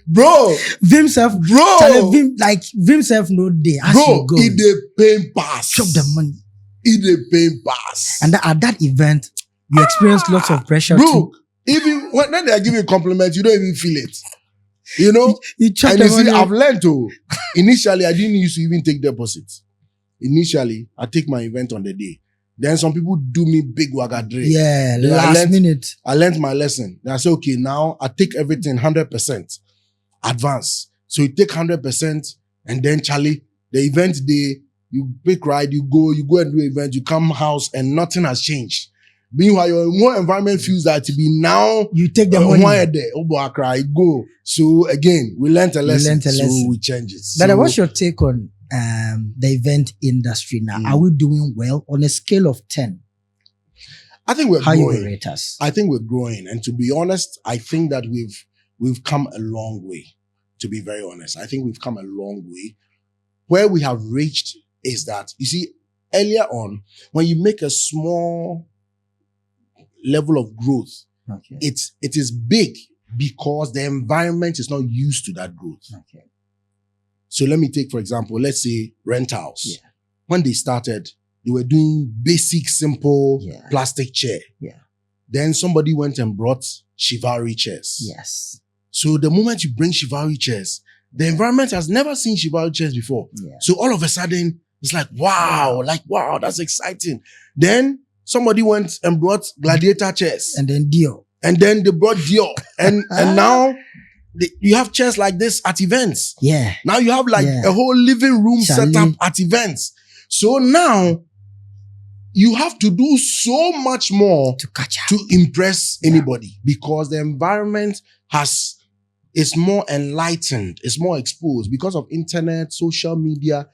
Bro, Vimself, bro, Vimself no day. As bro, you go, it the pain pass. chop the money. It the pain pass. And at that event, you experience lots of pressure bro, too. Even when they are giving compliments, you don't even feel it. You know? You chop And the you see, money. I've learned to. Initially, I didn't used to even take deposits. Initially, I take my event on the day. Then some people do me big wagadre. Yeah, Then last minute. I learned my lesson. Then I say, okay, now I take everything 100% advance. So you take 100% and then Charlie, the event day, you pick ride, you go and do event, you come house and nothing has changed. Meanwhile, your more environment feels that to be now, You take the money. you go. So again, we learned a lesson. So we change it. But So, what's your take on the event industry now? Mm. Are we doing well on a scale of 10? I think we're How you growing. rate us? I think we're growing. And to be honest, I think that we've come a long way. To be very honest, I think we've come a long way. Where we have reached is that, you see, earlier on, when you make a small level of growth, Okay. it is big because the environment is not used to that growth. Okay. So let me take, for example, let's say rentals. Yeah. When they started, they were doing basic, simple Yeah. plastic chair. Yeah. Then somebody went and brought chivalry chairs. Yes. So the moment you bring chivalry chairs, the environment has never seen chivalry chairs before. Yeah. So all of a sudden, it's like, wow, that's exciting. Then somebody went and brought gladiator chairs. And then deal. And then they brought Dior. And now you have chairs like this at events. Yeah. Now you have like Yeah. a whole living room Charlie. set up at events. So now you have to do so much more To catch up. to impress anybody because the environment is more enlightened, it's more exposed because of internet, social media.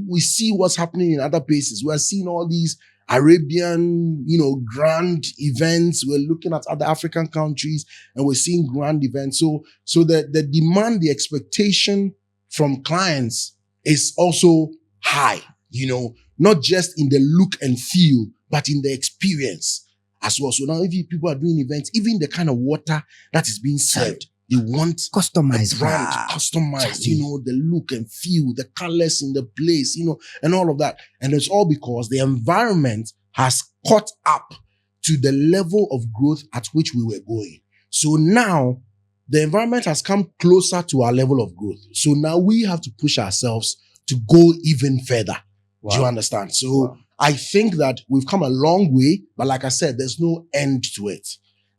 We see what's happening in other places. We are seeing all these Arabian, grand events. We're looking at other African countries and we're seeing grand events. So the demand, the expectation from clients is also high, not just in the look and feel, but in the experience as well. So now if people are doing events, even the kind of water that is being served, they want Customized. a brand, customized, the look and feel, the colors in the place, and all of that. And it's all because the environment has caught up to the level of growth at which we were going. So now the environment has come closer to our level of growth. So now we have to push ourselves to go even further. Wow. Do you understand? So Wow. I think that we've come a long way, but like I said, there's no end to it.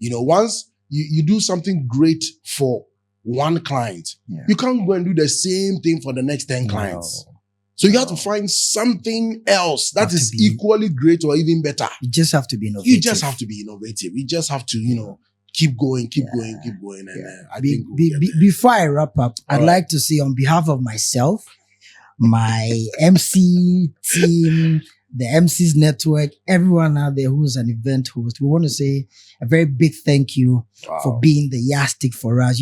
Once you do something great for one client, you can't go and do the same thing for the next 10 clients. So you have to find something else that is equally great or even better. You just have to be innovative. You just have to be innovative. You just have to, keep going. And I think we'll get there. Before I wrap up, I'd like to say on behalf of myself, my MC team, the MCs network, everyone out there who's an event host, we want to say a very big thank you for being the yardstick for us.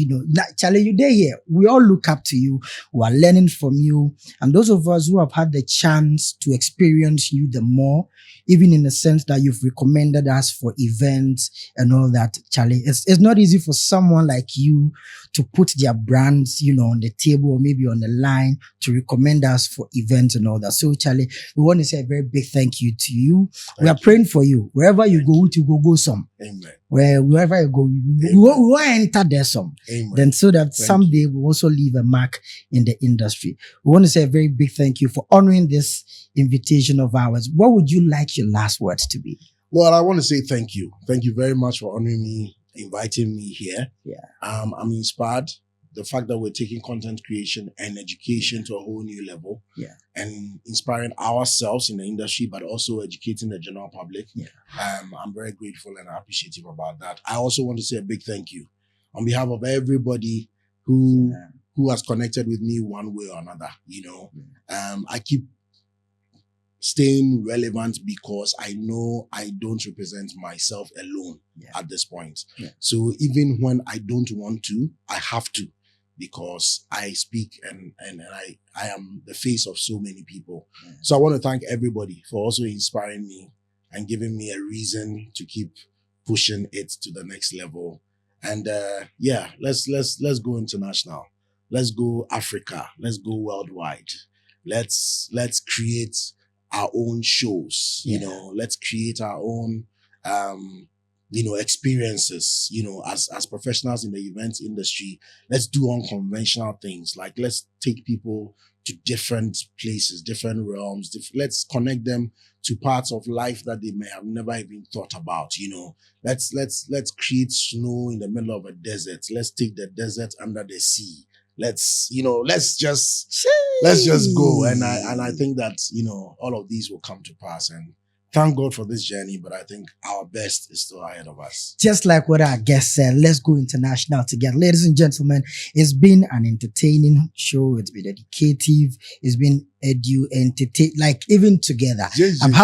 Charlie, you're here. We all look up to you. We are learning from you. And those of us who have had the chance to experience you the more, even in the sense that you've recommended us for events and all that, Charlie, it's not easy for someone like you to put their brands, on the table or maybe on the line to recommend us for events and all that. So, Charlie, we want to say a very big thank you to you. We are praying for you. Wherever you go some. Amen. Wherever you go, we will enter there some. Amen. Then so that someday we'll also leave a mark in the industry. We want to say a very big thank you for honoring this invitation of ours. What would you like your last words to be? Well, I want to say thank you. Thank you very much for honoring me, inviting me here. Yeah. I'm inspired. The fact that we're taking content creation and education to a whole new level. Yeah. And inspiring ourselves in the industry, but also educating the general public. Yeah. I'm very grateful and appreciative about that. I also want to say a big thank you on behalf of everybody who has connected with me one way or another. I keep staying relevant because I know I don't represent myself alone at this point. Yeah. So even when I don't want to, I have to, because I speak and I am the face of so many people. Yeah. So I want to thank everybody for also inspiring me and giving me a reason to keep pushing it to the next level. And let's go international. Let's go Africa. Let's go worldwide. Let's create our own shows. You know, let's create our own experiences. You know, as professionals in the event industry, let's do unconventional things. Like, let's take people to different places, different realms. Let's connect them to parts of life that they may have never even thought about. You know, let's create snow in the middle of a desert. Let's take the desert under the sea. Let's just go. And I think that, all of these will come to pass. And thank God for this journey, but I think our best is still ahead of us. Just like what our guest said, let's go international together. Ladies and gentlemen, it's been an entertaining show. It's been educative. It's been like even together. I've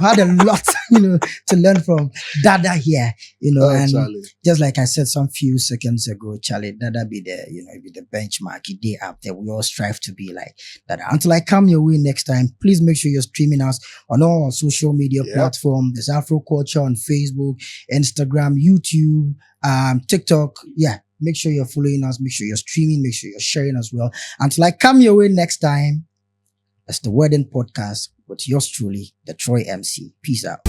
had a lot, to learn from Dada here, and Charlie. Just like I said some few seconds ago, Charlie, Dada be the, be the benchmark. He day up there. We all strive to be like Dada. Until I come your way next time, please make sure you're streaming us on all social media platforms. There's Afro Culture on Facebook, Instagram, YouTube, TikTok. Yeah. Make sure you're following us. Make sure you're streaming. Make sure you're sharing as well. Until I come your way next time, that's the Wedding Podcast with yours truly, the Troy MC. Peace out.